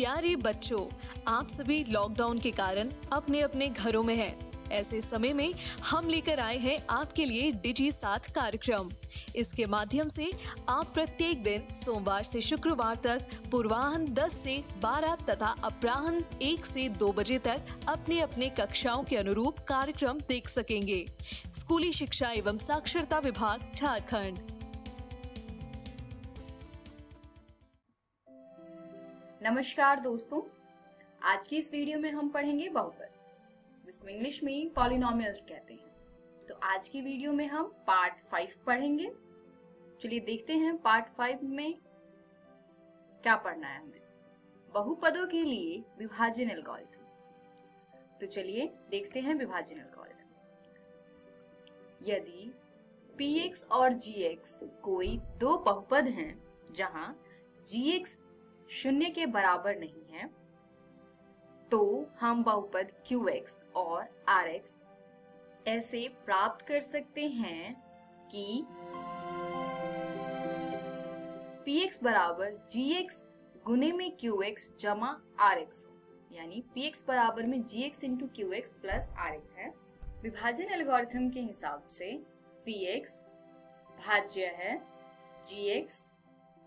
प्यारे बच्चों, आप सभी लॉकडाउन के कारण अपने अपने घरों में हैं। ऐसे समय में हम लेकर आए हैं आपके लिए डिजी साथ कार्यक्रम। इसके माध्यम से आप प्रत्येक दिन सोमवार से शुक्रवार तक पूर्वाह्न 10 से 12 तथा अपराह्न 1 से 2 बजे तक अपने अपने कक्षाओं के अनुरूप कार्यक्रम देख सकेंगे। स्कूली शिक्षा एवं साक्षरता विभाग, झारखंड। नमस्कार दोस्तों, आज की इस वीडियो में हम पढ़ेंगे बहुपद, जिसको इंग्लिश में पॉलिनोमियल्स कहते हैं। तो आज की वीडियो में हम पार्ट 5 पढ़ेंगे। चलिए देखते हैं पार्ट 5 में क्या पढ़ना है हमें। बहुपदों के लिए विभाजन एल्गोरिथम। तो चलिए देखते हैं विभाजन एल्गोरिथम। यदि px और gx कोई दो बहुपद हैं जहां gx 0 के बराबर नहीं है, तो हम बहुपद qx और rx ऐसे प्राप्त कर सकते हैं कि px बराबर gx गुने में qx जमा rx हो, यानी px बराबर में gx into qx plus rx है। विभाजन एल्गोरिथम के हिसाब से px भाज्य है, gx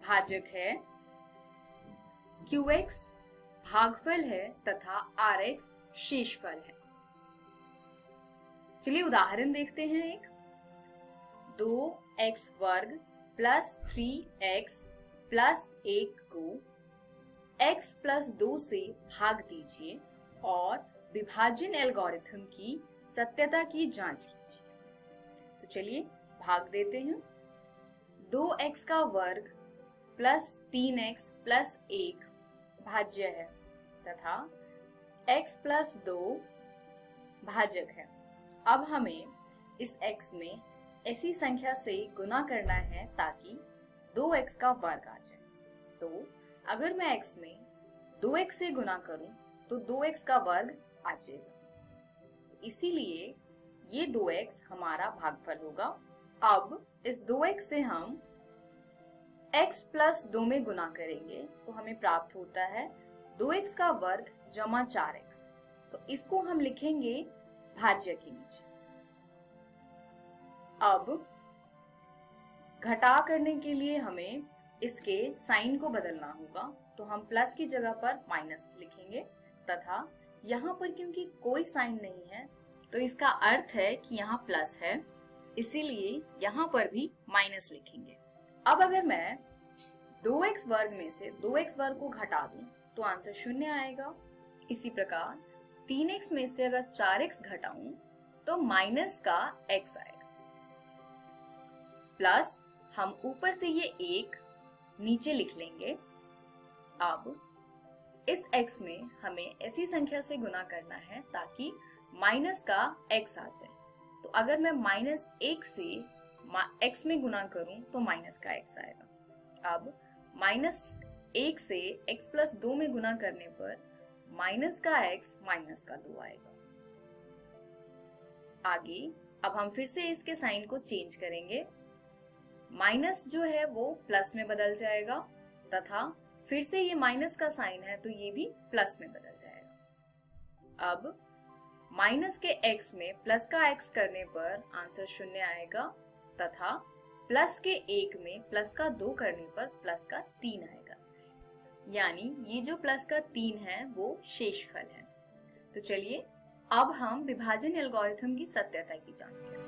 भाजक है, qx भागफल है तथा rx शेषफल है। चलिए उदाहरण देखते हैं। एक 2x वर्ग प्लस 3x प्लस 1 को x प्लस 2 से भाग दीजिए और विभाजन एल्गोरिथम की सत्यता की जांच कीजिए। तो चलिए भाग देते हैं। 2x का वर्ग प्लस 3x प्लस 1 भाज्य है तथा x प्लस 2 भाजक है। अब हमें इस x में ऐसी संख्या से गुना करना है ताकि 2x का वर्ग आ जाए। तो अगर मैं x में 2x से गुना करूं तो 2x का वर्ग आ जाएगा, इसीलिए ये 2x हमारा भागफल होगा। अब इस 2x से हम x प्लस 2 में गुना करेंगे तो हमें प्राप्त होता है 2x का वर्ग जमा 4x। तो इसको हम लिखेंगे भाज्य के नीचे। अब घटा करने के लिए हमें इसके साइन को बदलना होगा, तो हम प्लस की जगह पर माइनस लिखेंगे तथा यहाँ पर क्योंकि कोई साइन नहीं है तो इसका अर्थ है कि यहाँ प्लस है, इसीलिए यहाँ पर भी माइनस लिखेंगे। अब अगर मैं 2x वर्ग में से 2x वर्ग को घटा दूं तो आंसर 0 आएगा। इसी प्रकार 3x में से अगर 4x घटाऊं तो माइनस का x आएगा। प्लस हम ऊपर से ये 1 नीचे लिख लेंगे। अब इस x में हमें ऐसी संख्या से गुना करना है ताकि माइनस का x आ जाए। तो अगर मैं -1 से x में गुना करूं तो माइनस का x आएगा। अब -1 से x प्लस 2 में गुना करने पर माइनस का x माइनस का 2 आएगा। आगे अब हम फिर से इसके साइन को चेंज करेंगे। माइनस जो है वो प्लस में बदल जाएगा तथा फिर से ये माइनस का साइन है तो ये भी प्लस में बदल जाएगा। अब माइनस के x में प्लस का x करने पर आंसर 0 आएगा तथा प्लस के 1 में प्लस का 2 करने पर प्लस का 3 आएगा, यानी ये जो प्लस का 3 है वो शेषफल है। तो चलिए अब हम विभाजन एल्गोरिथम की सत्यता की जांच करें।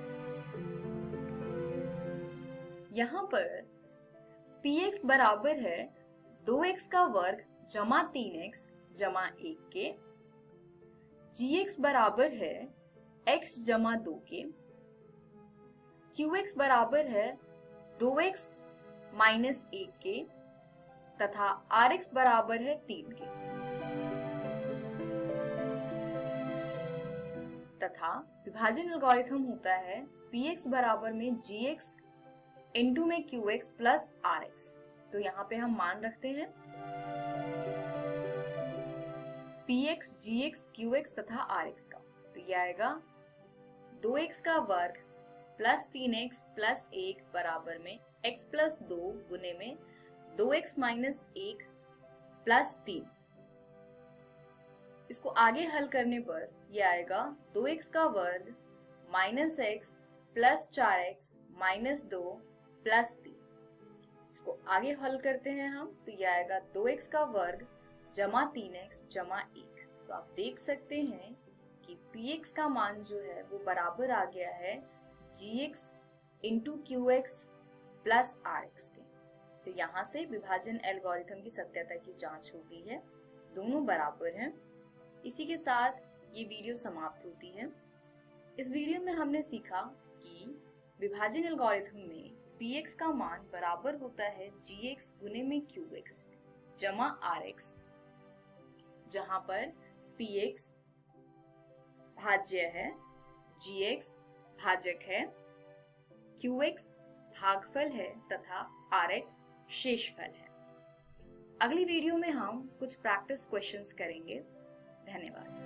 यहाँ पर px बराबर है 2x का वर्ग जमा 3x जमा 1 के, gx बराबर है x जमा 2 के, qx बराबर है 2x माइनस 1 के तथा rx बराबर है 3 के। तथा विभाजन एल्गोरिथम होता है px बराबर में gx इंटू में qx प्लस rx। तो यहाँ पे हम मान रखते हैं px, gx, qx तथा rx का। तो ये आएगा 2x का वर्ग प्लस 3x प्लस 1 बराबर में x प्लस 2 गुने में 2x माइनस 1 प्लस 3 इसको आगे हल करने पर ये आएगा 2x का वर्ग minus x plus 4x minus 2 plus 3। इसको आगे हल करते हैं हम तो ये आएगा 2x का वर्ग जमा 3x जमा 1। तो आप देख सकते हैं कि px का मान जो है वो बराबर आ गया है gx into qx plus rx के। तो यहाँ से विभाजन एल्गोरिथम की सत्यता की जांच हो गई है, दोनों बराबर हैं। इसी के साथ ये वीडियो समाप्त होती है। इस वीडियो में हमने सीखा कि विभाजन एल्गोरिथम में px का मान बराबर होता है gx गुने में qx जमा rx, जहां पर px भाज्य है, gx भाजक है, qx भागफल है तथा rx शेषफल है। अगली वीडियो में हम कुछ प्रैक्टिस क्वेश्चंस करेंगे। धन्यवाद।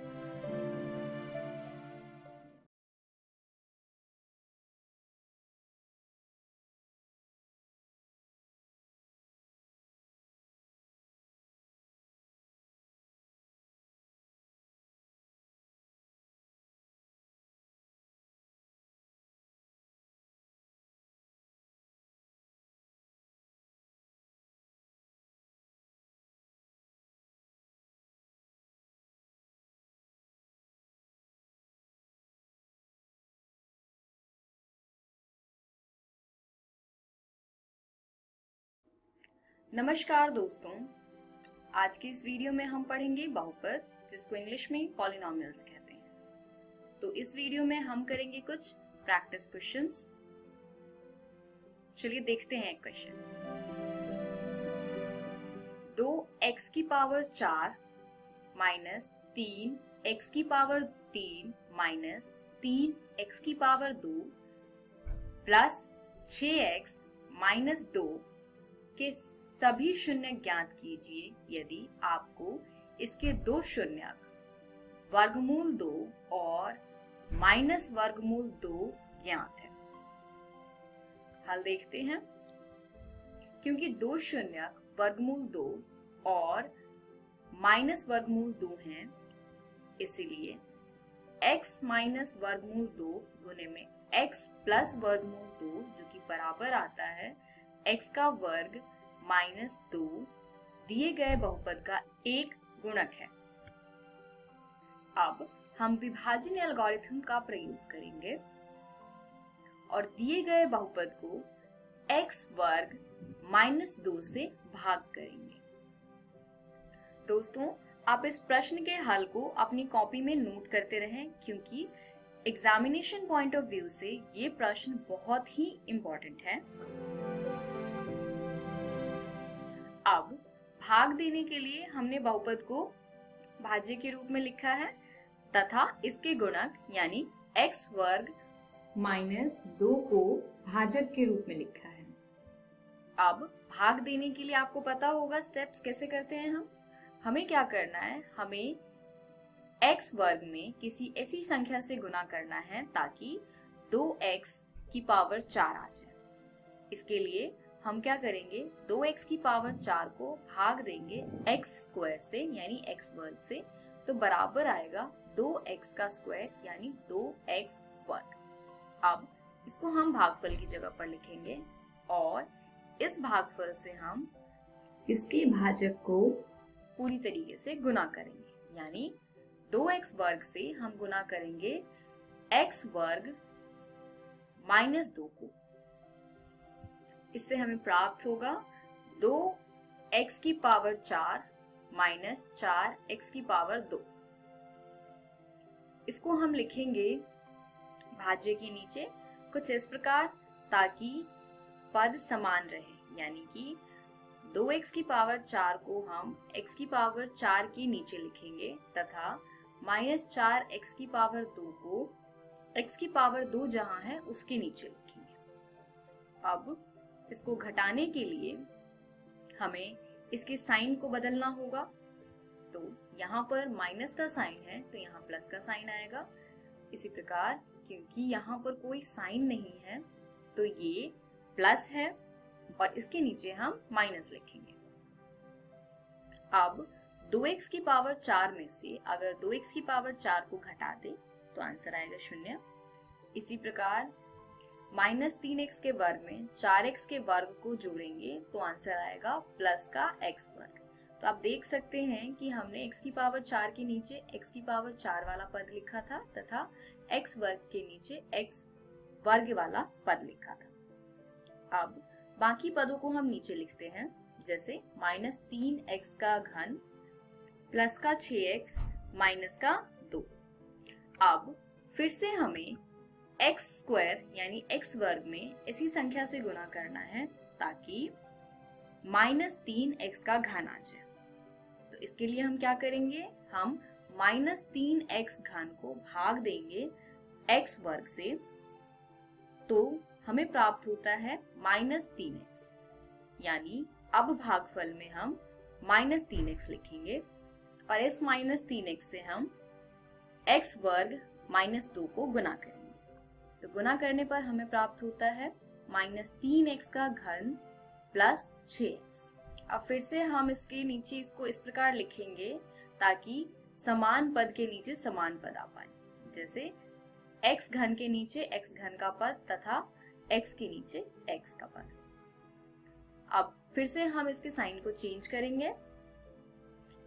नमस्कार दोस्तों, आज की इस वीडियो में हम पढ़ेंगे बहुपद, जिसको इंग्लिश में पॉलिनोमियल्स कहते हैं। तो इस वीडियो में हम करेंगे कुछ प्रैक्टिस क्वेश्चंस। चलिए देखते हैं एक क्वेश्चन। 2x की पावर 4 माइनस 3x की पावर 3 माइनस 3x की पावर 2 प्लस 6x माइनस 2 के सभी शून्य ज्ञात कीजिए यदि आपको इसके दो शून्यक वर्गमूल 2 और माइनस वर्गमूल 2 ज्ञात है। हल देखते हैं। क्योंकि दो शून्यक वर्गमूल 2 और माइनस वर्गमूल 2 हैं, इसीलिए x माइनस वर्गमूल 2 गुने में x प्लस वर्गमूल 2 जो कि बराबर आता है x का वर्ग माइनस 2 दिए गए बहुपद का एक गुणक है। अब हम विभाजन एल्गोरिथम का प्रयोग करेंगे और दिए गए बहुपद को x वर्ग माइनस 2 से भाग करेंगे। दोस्तों, आप इस प्रश्न के हल को अपनी कॉपी में नोट करते रहें, क्योंकि एग्जामिनेशन पॉइंट ऑफ व्यू से ये प्रश्न बहुत ही इंपॉर्टेंट है। अब भाग देने के लिए हमने बहुपद को भाज्य के रूप में लिखा है तथा इसके गुणक यानी x वर्ग माइनस 2 को भाजक के रूप में लिखा है। अब भाग देने के लिए आपको पता होगा स्टेप्स कैसे करते हैं हमें क्या करना है, हमें x वर्ग में किसी ऐसी संख्या से गुना करना है ताकि 2x की पावर 4 आ जाए। इसके लिए हम क्या करेंगे, 2x की पावर 4 को भाग देंगे x स्क्वायर से यानी x वर्ग से, तो बराबर आएगा 2x का स्क्वायर यानी 2x वर्ग। अब इसको हम भागफल की जगह पर लिखेंगे और इस भागफल से हम इसके भाजक को पूरी तरीके से गुना करेंगे, यानी 2x वर्ग से हम गुना करेंगे x वर्ग माइनस 2 को। इससे हमें प्राप्त होगा 2x की पावर 4 माइनस 4x की पावर 2। इसको हम लिखेंगे भाज्य के नीचे कुछ इस प्रकार ताकि पद समान रहे, यानी कि 2x की पावर 4 को हम x की पावर 4 के नीचे लिखेंगे तथा माइनस 4x की पावर 2 को x की पावर 2 जहां है उसके नीचे लिखेंगे। अब इसको घटाने के लिए हमें इसके साइन को बदलना होगा। तो यहाँ पर माइनस का साइन है तो यहाँ प्लस का साइन आएगा। इसी प्रकार क्योंकि यहाँ पर कोई साइन नहीं है तो ये प्लस है और इसके नीचे हम माइनस लिखेंगे। अब 2x की पावर 4 में से अगर 2x की पावर 4 को घटा दे तो आंसर आएगा 0। इसी प्रकार -3x के वर्ग में 4x के वर्ग को जोड़ेंगे तो आंसर आएगा प्लस का x वर्ग। तो आप देख सकते हैं कि हमने x की पावर 4 के नीचे x की पावर 4 वाला पद लिखा था तथा x वर्ग के नीचे x वर्ग वाला पद लिखा था। अब बाकी पदों को हम नीचे लिखते हैं, जैसे -3x का घन प्लस का 6x माइनस का 2। अब फिर से हमें x स्क्वायर यानी x वर्ग में इसी संख्या से गुणा करना है ताकि -3x का घन आ जाए। तो इसके लिए हम क्या करेंगे, हम -3x घन को भाग देंगे x वर्ग से, तो हमें प्राप्त होता है -3x। यानी अब भागफल में हम -3x लिखेंगे और इस -3x से हम x वर्ग -2 को गुना करेंगे। तो गुना करने पर हमें प्राप्त होता है -3x का घन प्लस 6x। अब फिर से हम इसके नीचे इसको इस प्रकार लिखेंगे ताकि समान पद के नीचे समान पद आ पाए, जैसे x घन के नीचे x घन का पद तथा x के नीचे x का पद। अब फिर से हम इसके साइन को चेंज करेंगे।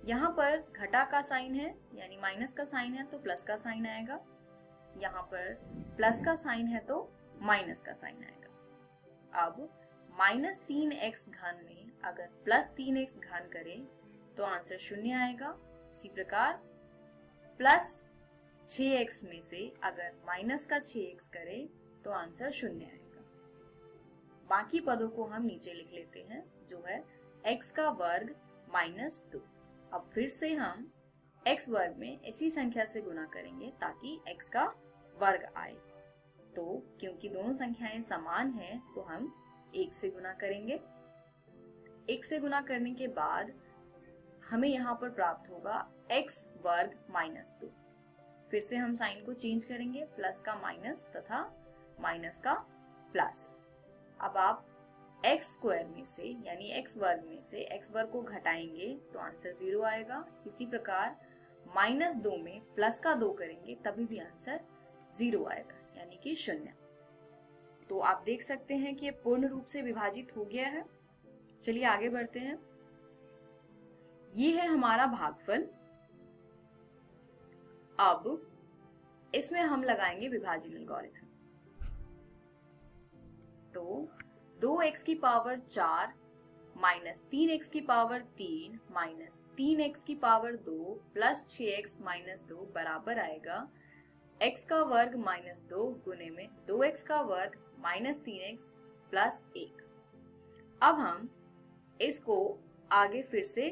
यहाँ पर घटा का साइन है यानी माइनस का साइन है तो प्लस का साइन आएगा, यहाँ पर प्लस का साइन है तो माइनस का साइन आएगा। अब -3x घन में अगर +3x घन करें तो आंसर 0 आएगा। इसी प्रकार प्लस 6x में से अगर माइनस का 6x करें तो आंसर 0 आएगा। बाकी पदों को हम नीचे लिख लेते हैं, जो है x का वर्ग -2। अब फिर से हम x वर्ग में इसी संख्या से गुना करेंगे ताकि x का वर्ग आए। तो क्योंकि दोनों संख्याएं समान हैं तो हम 1 से गुना करेंगे। 1 से गुना करने के बाद हमें यहाँ पर प्राप्त होगा x वर्ग -2। फिर से हम साइन को चेंज करेंगे, प्लस का माइनस तथा माइनस का प्लस। अब आप x स्क्वायर में से यानी x वर्ग में से x वर्ग को घटाएंगे तो आंसर 0 आएगा। इसी प्रकार -2 में प्लस का 2 करेंगे तभी भी आंसर 0 आएगा यानी कि 0। तो आप देख सकते हैं कि ये पूर्ण रूप से विभाजित हो गया है। चलिए आगे बढ़ते हैं। ये है हमारा भागफल। अब इसमें हम लगाएंगे विभाजन एल्गोरिथम। तो 2x की पावर 4 माइनस 3x की पावर 3 माइनस 3x की पावर 2 प्लस 6x माइनस 2 बराबर आएगा x का वर्ग -2 गुने में 2x का वर्ग -3x प्लस 1। अब हम इसको आगे फिर से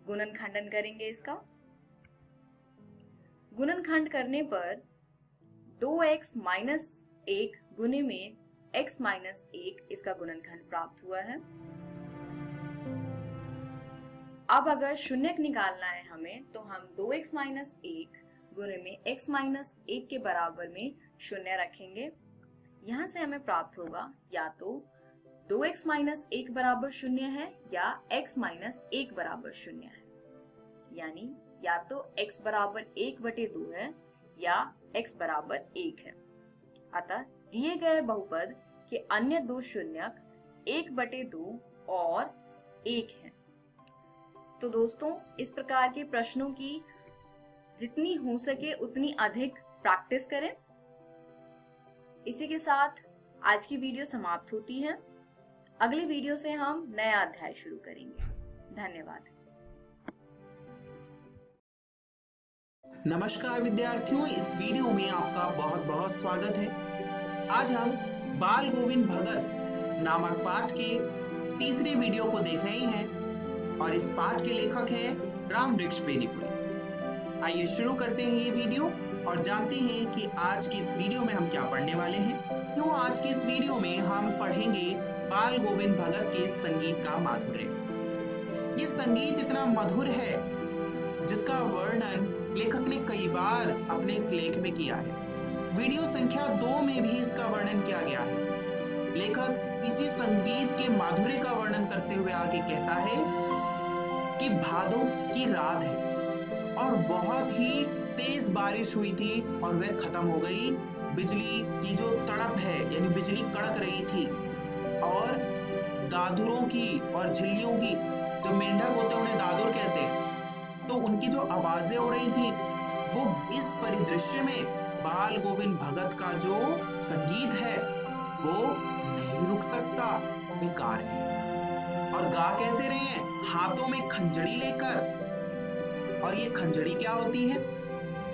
गुणनखंडन करेंगे। इसका गुणनखंड करने पर 2x माइनस 1 गुने में x माइनस 1 इसका गुणनखंड प्राप्त हुआ है। अब अगर शून्यक निकालना है हमें तो हम 2x माइनस 1 गुने में x माइनस 1 के बराबर में शून्य रखेंगे। यहाँ से हमें प्राप्त होगा या तो 2x माइनस 1 बराबर 0 है या x माइनस 1 बराबर 0 है, यानी या तो x बराबर 1/2 है या x बराबर 1 है। अतः दिए गए बहुपद के अन्य दो शून्यक 1/2 और 1 है। तो दोस्तों, इस प्रकार के प्रश्नों की जितनी हो सके उतनी अधिक प्रैक्टिस करें। इसी के साथ आज की वीडियो समाप्त होती है। अगली वीडियो से हम नया अध्याय शुरू करेंगे। धन्यवाद। नमस्कार विद्यार्थियों, इस वीडियो में आपका बहुत बहुत स्वागत है। आज हम बाल गोविंद भगत नामक पाठ के तीसरे वीडियो को देख रहे हैं और इस पाठ के लेखक हैं रामवृक्ष बेनीपुरी। आइए शुरू करते हैं ये वीडियो और जानते हैं कि आज की इस वीडियो में हम क्या पढ़ने वाले हैं। क्यों आज की इस वीडियो में हम पढ़ेंगे बाल गोविंद भगत के संगीत का माधुर्य। ये संगीत इतना मधुर है जिसका वर्णन लेखक ने कई बार अपने इस लेख में किया है। वीडियो संख्या 2 में भी इसका वर्णन किया गया है। लेखक इसी संगीत के माधुर्य का वर्णन करते हुए आगे कहता है कि भादों की रात है और बहुत ही तेज बारिश हुई थी और वह खत्म हो गई। बिजली की जो तड़प है यानी बिजली कड़क रही थी और दादुरों की और झिल्लियों की, जो मेंढक होते हैं उन्हें दादुर कहते हैं, तो उनकी जो आवाजें हो रही थी वो इस परिदृश्य में बाल गोविंद भगत का जो संगीत है वो नहीं रुक सकता। वे गा रहे हैं और गा कैसे रहे हैं? हाथों में खंजड़ी लेकर। और ये खंजड़ी क्या होती है?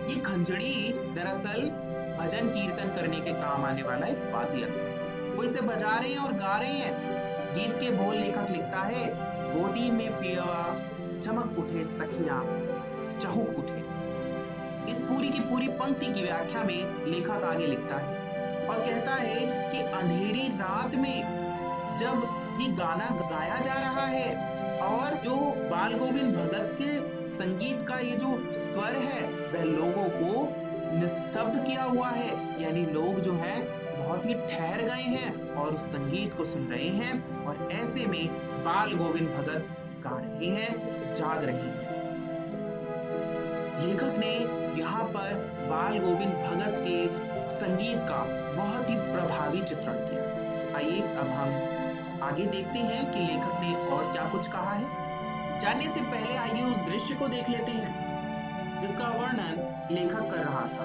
ये खंजड़ी दरअसल भजन कीर्तन करने के काम आने वाला एक वाद्य यंत्र है। वो इसे बजा रहे हैं और गा रहे हैं। गीत के बोल लेखक लिखता है, गोदी में पियवा चमक उठे सखिया चहुक उठे। इस पूरी की पूरी पंक्ति की व्याख्या में लेखक आगे लिखता है और कहता है कि अंधेरी रात में जब ये गाना गाया जा रहा है और जो बाल गोविंद भगत के संगीत का ये जो स्वर है वह लोगों को निस्तब्ध किया हुआ है, यानी लोग जो हैं बहुत ही ठहर गए हैं और उस संगीत को सुन रहे हैं और ऐसे में बाल गोविंद भगत गा रहे हैं, जाग रहे हैं। लेखक ने यहाँ पर बाल गोविंद भगत के संगीत का बहुत ही प्रभावी चित्रण किया। आइए अब हम आगे देखते हैं कि लेखक ने और क्या कुछ कहा है। जानने से पहले आइए उस दृश्य को देख लेते हैं जिसका वर्णन लेखक कर रहा था।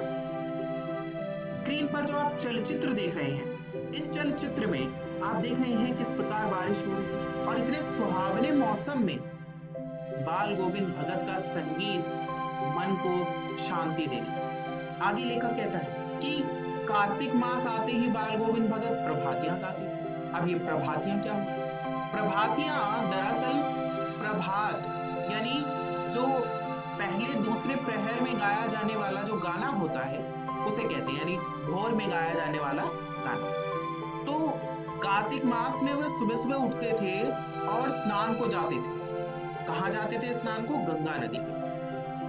स्क्रीन पर जो आप चलचित्र देख रहे हैं, इस चलचित्र में आप देख रहे हैं किस प्रकार बारिश हो रही है और इतने सुहावने मौसम में बाल गोविंद भगत का संगीत मन को शांति देने। आगे लेखक कहता है कि कार्तिक मास आते ही बाल गोविंद भगत प्रभातियां गाते। अब ये प्रभातियां क्या हो? प्रभातियां दरअसल प्रभात यानी जो पहले दूसरे प्रहर में गाया जाने वाला जो गाना होता है उसे कहते हैं, यानी भोर में गाया जाने वाला गाना। तो कार्तिक मास में वे सुबह सुबह उठते थे और स्नान को जाते थे। कहाँ जाते थे स्नान को? गंगा नदी के पास।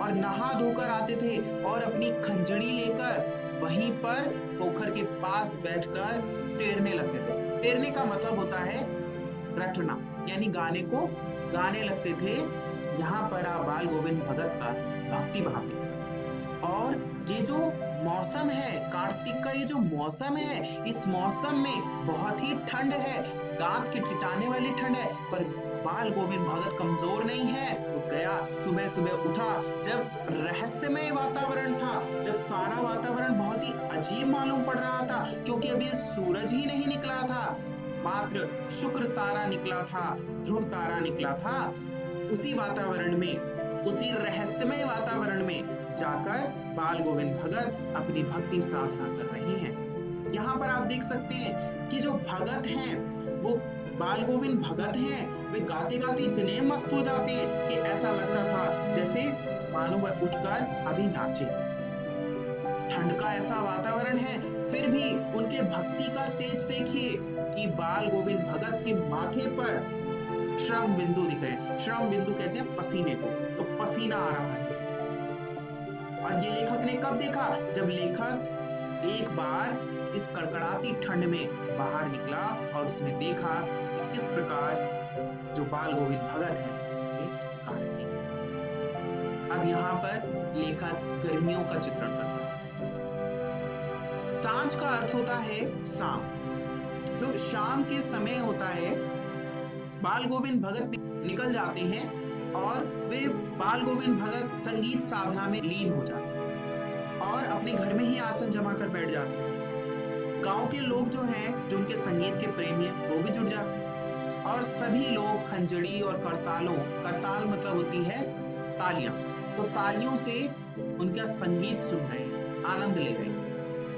और नहा धोकर आते थे और अपनी खंजड़ी लेकर वहीं पर पोखर के पास बैठकर टेरने लगते थे। टेरने का मतलब होता है रटना, यानी गाने को गाने लगते थे। यहाँ पर आप बाल गोविंद भगत का भक्ति भाव देख सकते हैं। और ये जो मौसम है, कार्तिक का ये जो मौसम है, इस मौसम में बहुत ही ठंड है, दांत के टिटाने वाली ठंड है, पर बाल गोविंद भगत कमजोर नहीं है। वो गया, सुबह सुबह उठा, जब रहस्यमय वातावरण था, जब सारा वातावरण बहुत ही अजीब मालूम पड़ रहा था क्योंकि अभी सूरज ही नहीं निकला था, मात्र शुक्र तारा निकला था, ध्रुव तारा निकला था। उसी वातावरण में, उसी रहस्यमय वातावरण में जाकर बाल गोविंद भगत अपनी भक्ति साधना कर रहे हैं। यहाँ पर आप देख सकते हैं कि जो भगत हैं वो बाल गोविंद भगत हैं, वे गाते गाते इतने मस्त हो जाते हैं कि ऐसा लगता था जैसे मानो वह उठकर अभी नाचे। ठंड का ऐसा वातावरण है, फिर भी उनके भक्ति का तेज देखिए कि बाल गोविंद भगत के माथे पर श्रम बिंदु दिख रहे हैं। श्रम बिंदु कहते हैं पसीने को, तो पसीना आ रहा है। और ये लेखक ने कब देखा? जब लेखक एक बार इस कड़कड़ाती ठंड में बाहर निकला और उसने देखा कि किस प्रकार जो बाल गोविंद भगत है ये गा रहे हैं। अब यहाँ पर लेखक गर्मियों का चित्रण करता है। सांझ का अर्थ होता है शाम, तो शाम के समय होता है, बाल गोविंद भगत निकल जाते हैं और वे बाल गोविंद भगत संगीत साधना में लीन हो जाते हैं और अपने घर में ही आसन जमा कर बैठ जाते हैं। गांव के लोग जो हैं, जो उनके संगीत के प्रेमी हैं, वो भी जुड़ जाते हैं और सभी लोग खंजड़ी और करतालों, करताल मतलब होती है तालियां, तो तालियों से उनका संगीत सुन रहे हैं, आनंद ले रहे हैं।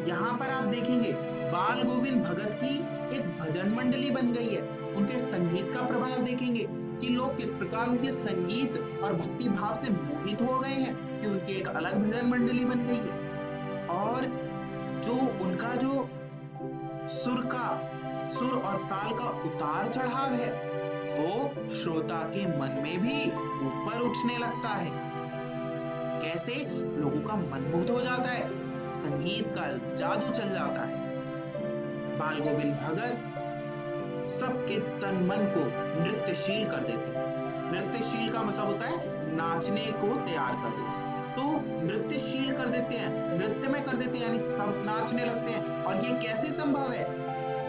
यहाँ पर आप देखेंगे बाल गोविंद भगत की एक भजन मंडली बन गई है। उनके संगीत का प्रभाव देखेंगे कि लोग किस प्रकार उनके संगीत और भक्ति भाव से मोहित हो गए हैं कि उनकी एक अलग भजन मंडली बन गई है। और जो उनका जो सुर और ताल का उतार चढ़ाव है वो श्रोता के मन में भी ऊपर उठने लगता है। कैसे? लोगों का मन मुग्ध हो जाता है, संगीत का जादू चल जाता है। बाल गोविंद भगत सबके तन मन को नृत्यशील कर देते हैं। नृत्यशील का मतलब होता है नाचने को तैयार कर दे, तो नृत्यशील कर देते हैं, नृत्य में कर देते हैं, यानी सब नाचने लगते हैं। और ये कैसे संभव है?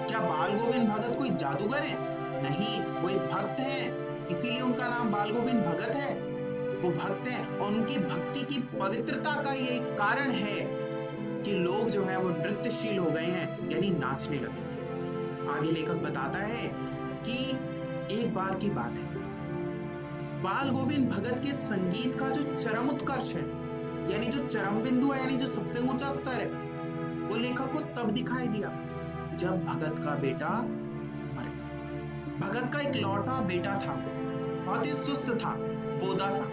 क्या बाल गोविंद भगत कोई जादूगर है? नहीं, वो एक भक्त हैं, इसीलिए उनका नाम बाल गोविंद भगत है। वो भक्त हैं और उनकी भक्ति की पवित्रता का ये कारण है कि लोग जो है वो नृत्यशील हो गए हैं, यानी नाचने लगे। आगे लेखक बताता है कि एक बार की बात है, बाल गोविंद भगत के संगीत का जो चरम उत्कर्ष है, यानी जो चरम बिंदु है, यानी जो सबसे ऊंचा स्तर है, वो लेखक को तब दिखाई दिया जब भगत का बेटा मर गया। भगत का एक लौटा बेटा था, बहुत ही सुस्त था, बोदा सा,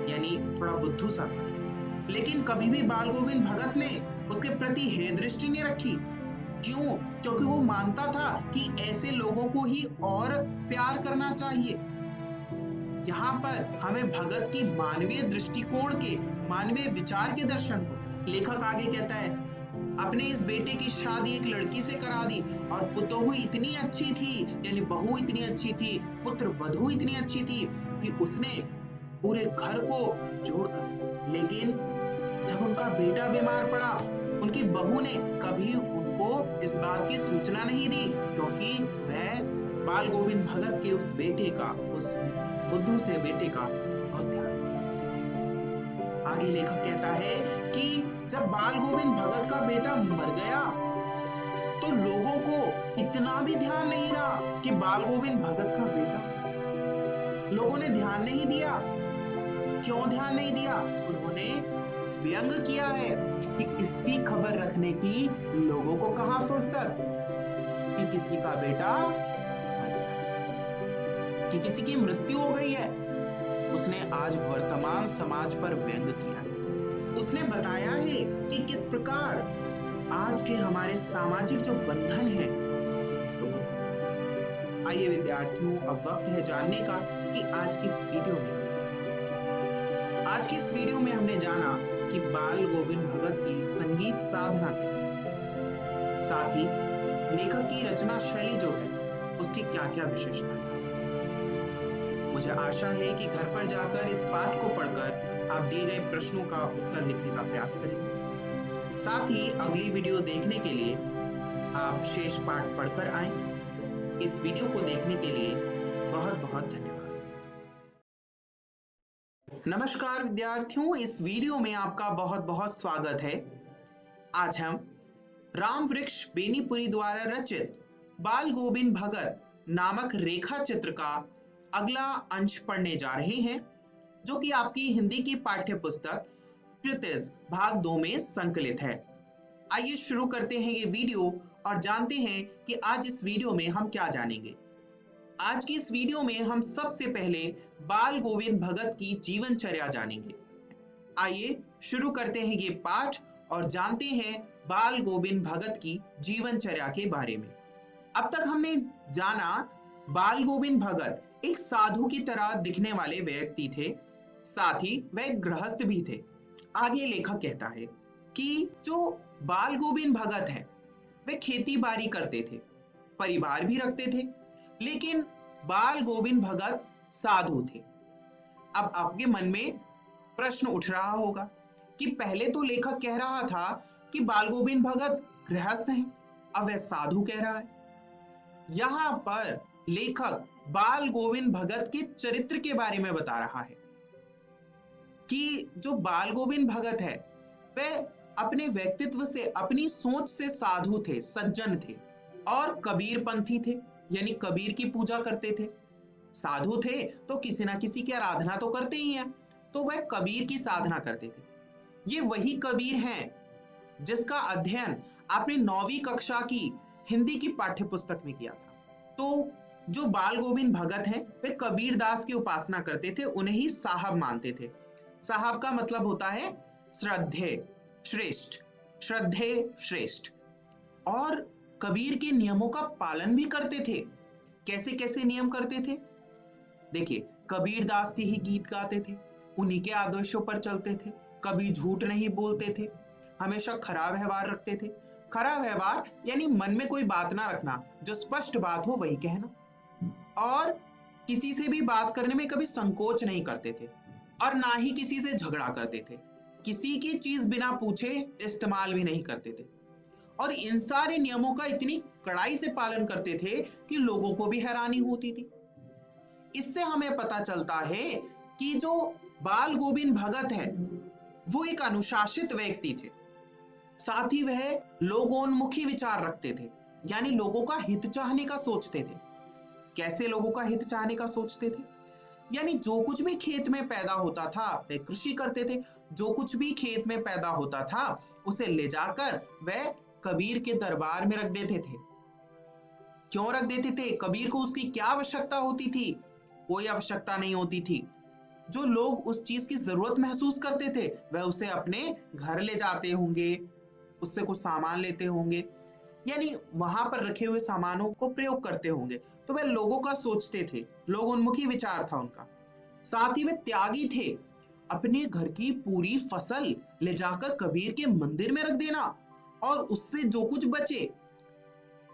यानी थोड़ा बुद्धू सा था, लेकिन कभी भी बाल गोविंद भगत ने उसके प्रति हेय दृष्टि नहीं रखी। क्यों? क्योंकि वो मानता था कि ऐसे लोगों को ही और प्यार करना चाहिए। यहाँ पर हमें भगत की मानवीय दृष्टिकोण के, मानवीय विचार के दर्शन होते। लेखक आगे कहता है, अपने इस बेटे की शादी एक लड़की से करा दी और पुतोहू इतनी अच्छी थी, यानी बहू इतनी अच्छी थी, पुत्र वधू इतनी अच्छी थी कि उसने पूरे घर को जोड़कर, लेकिन जब उनका बेटा बीमार पड़ा, उनकी बहू ने कभी उनको इस बात की सूचना नहीं दी, क्योंकि वह बाल गोविंद भगत के उस बेटे का, उस बुद्धू से बेटे का बहुत ध्यान। आगे लेखक कहता है कि जब बाल गोविंद भगत का बेटा मर गया तो लोगों को इतना भी ध्यान नहीं रहा कि बाल गोविंद भगत का बेटा, लोगों ने ध्यान नहीं दिया। क्यों ध्यान नहीं दिया? उन्होंने व्यंग किया है कि इसकी खबर रखने की लोगों को कहां फुर्सत कि किसी का बेटा मर गया, कि किसी की मृत्यु हो गई है। उसने आज वर्तमान समाज पर व्यंग किया है। उसने बताया है कि किस प्रकार आज के हमारे सामाजिक जो बंधन है। आइए विद्यार्थियों, अब वक्त है जानने का कि आज की इस वीडियो में कैसे। आज की इस वीडियो में हमने जाना कि बाल गोविंद भगत की संगीत साधना कैसी, साथ ही लेखक की रचना शैली जो है उसकी क्या क्या विशेषता है। मुझे आशा है कि घर पर जाकर इस पाठ को पढ़कर आप दिए गए प्रश्नों का उत्तर लिखने का प्रयास करेंगे। साथ ही अगली वीडियो देखने के लिए आप शेष पाठ पढ़कर आएं। इस वीडियो को देखने के लिए बहुत बहुत धन्यवाद। नमस्कार विद्यार्थियों, इस वीडियो में आपका बहुत बहुत स्वागत है। आज हम राम वृक्ष बेनीपुरी द्वारा रचित बाल गोविंद भगत नामक रेखा चित्र का अगला अंश पढ़ने जा रहे हैं, जो कि आपकी हिंदी की पाठ्य पुस्तक कृतिज भाग 2 में संकलित है। आइए शुरू करते हैं ये वीडियो और जानते हैं कि आज इस वीडियो में हम क्या जानेंगे। आज की इस वीडियो में हम सबसे पहले बाल गोविंद भगत की जीवनचर्या जानेंगे। आइए शुरू करते हैं ये पाठ और जानते हैं बाल गोविंद भगत की जीवनचर्या के बारे में। अब तक हमने जाना बाल गोविंद भगत एक साधु की तरह दिखने वाले व्यक्ति थे, साथ ही वह गृहस्थ भी थे। आगे लेखक कहता है कि जो बाल गोविंद भगत है वे खेती बाड़ी करते थे, परिवार भी रखते थे, लेकिन बाल गोविंद भगत साधु थे। अब आपके मन में प्रश्न उठ रहा होगा कि पहले तो लेखक कह रहा था कि बाल गोविंद भगत गृहस्थ हैं, अब वह साधु कह रहा है। यहाँ पर लेखक बाल गोविंद भगत के चरित्र के बारे में बता रहा है कि जो बाल गोविंद भगत है वह अपने व्यक्तित्व से, अपनी सोच से साधु थे, सज्जन थे और कबीर पंथी थे, यानी कबीर की पूजा करते थे। साधु थे तो किसी ना किसी की आराधना तो करते ही हैं, तो वह कबीर की साधना करते थे। ये वही कबीर हैं जिसका अध्ययन आपने 9वीं कक्षा की हिंदी की पाठ्य पुस्तक में किया था। तो जो बाल गोविंद भगत हैं वे कबीर दास की उपासना करते थे, उन्हें ही साहब मानते थे। साहब का मतलब होता है श्रद्धेय, श्रेष्ठ, श्रद्धेय, श्रेष्ठ। और कबीर के नियमों का पालन भी करते थे। कैसे कैसे नियम करते थे? देखिए, कबीर दास के ही गीत गाते थे, उन्हीं के आदर्शों पर चलते थे, कभी झूठ नहीं बोलते थे, हमेशा खरा व्यवहार रखते थे। खरा व्यवहार यानी मन में कोई बात ना रखना, जो स्पष्ट बात हो वही कहना। और किसी से भी बात करने में कभी संकोच नहीं करते थे और ना ही किसी से झगड़ा करते थे। किसी की चीज बिना पूछे इस्तेमाल भी नहीं करते थे और इन सारे नियमों का इतनी कड़ाई से पालन करते थे कि लोगों को भी हैरानी होती थी। इससे हमें पता चलता है कि जो बाल गोविंद भगत है वो एक अनुशासित व्यक्ति थे। साथ ही वह लोगोन्मुखी विचार रखते थे, यानी लोगों का हित चाहने का सोचते थे। कैसे लोगों का हित चाहने का सोचते थे? यानी जो कुछ भी खेत में पैदा होता था वह कृषि करते थे। जो कुछ भी खेत में पैदा होता था उसे ले जाकर वह कबीर के दरबार में रख देते थे। क्यों रख देते थे? कबीर को उसकी क्या आवश्यकता होती थी? कोई आवश्यकता नहीं होती थी। जो लोग उस चीज की जरूरत महसूस करते थे वह उसे अपने घर ले जाते होंगे, उससे कुछ सामान लेते होंगे, यानी वहां पर रखे हुए सामानों को प्रयोग करते होंगे। तो वह लोगों का सोचते थे, लोगोन्मुखी विचार था उनका। साथ ही वे त्यागी थे। अपने घर की पूरी फसल ले जाकर कबीर के मंदिर में रख देना और उससे जो कुछ बचे,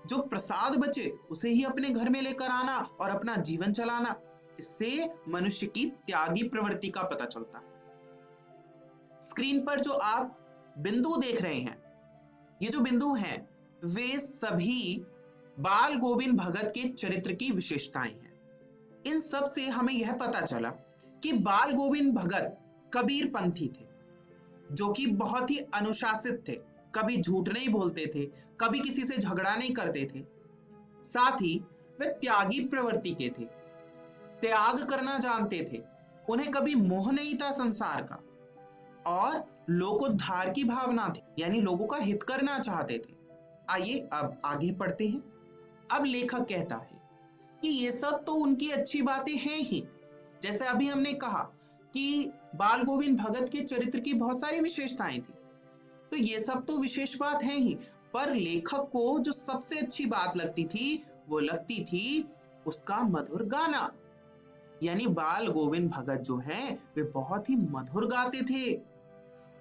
जो प्रसाद बचे, उसे ही अपने घर में लेकर आना और अपना जीवन चलाना। इससे मनुष्य की त्यागी प्रवृत्ति का पता चलता है। स्क्रीन पर जो आप बिंदु देख रहे हैं, ये जो बिंदु हैं वे सभी बाल गोविंद भगत के चरित्र की विशेषताएं हैं। इन सब से हमें यह पता चला कि बाल गोविंद भगत कबीर पंथी थे, जो कि बहुत ही अनुशासित थे। कभी झूठ नहीं बोलते थे, कभी किसी से झगड़ा नहीं करते थे। साथ ही वे त्यागी प्रवृत्ति के थे, त्याग करना जानते थे। उन्हें कभी मोह नहीं था संसार का और लोकोद्धार की भावना थी, यानी लोगों का हित करना चाहते थे। आइए अब आगे पढ़ते हैं। अब लेखक कहता है कि ये सब तो उनकी अच्छी बातें हैं ही। जैसे अभी हमने कहा कि बाल गोविंद भगत के चरित्र की बहुत सारी विशेषताएं थी, तो ये सब तो विशेष बात है ही, पर लेखक को जो सबसे अच्छी बात लगती थी वो लगती थी उसका मधुर गाना। यानी बाल गोविंद भगत जो हैं वे बहुत ही मधुर गाते थे।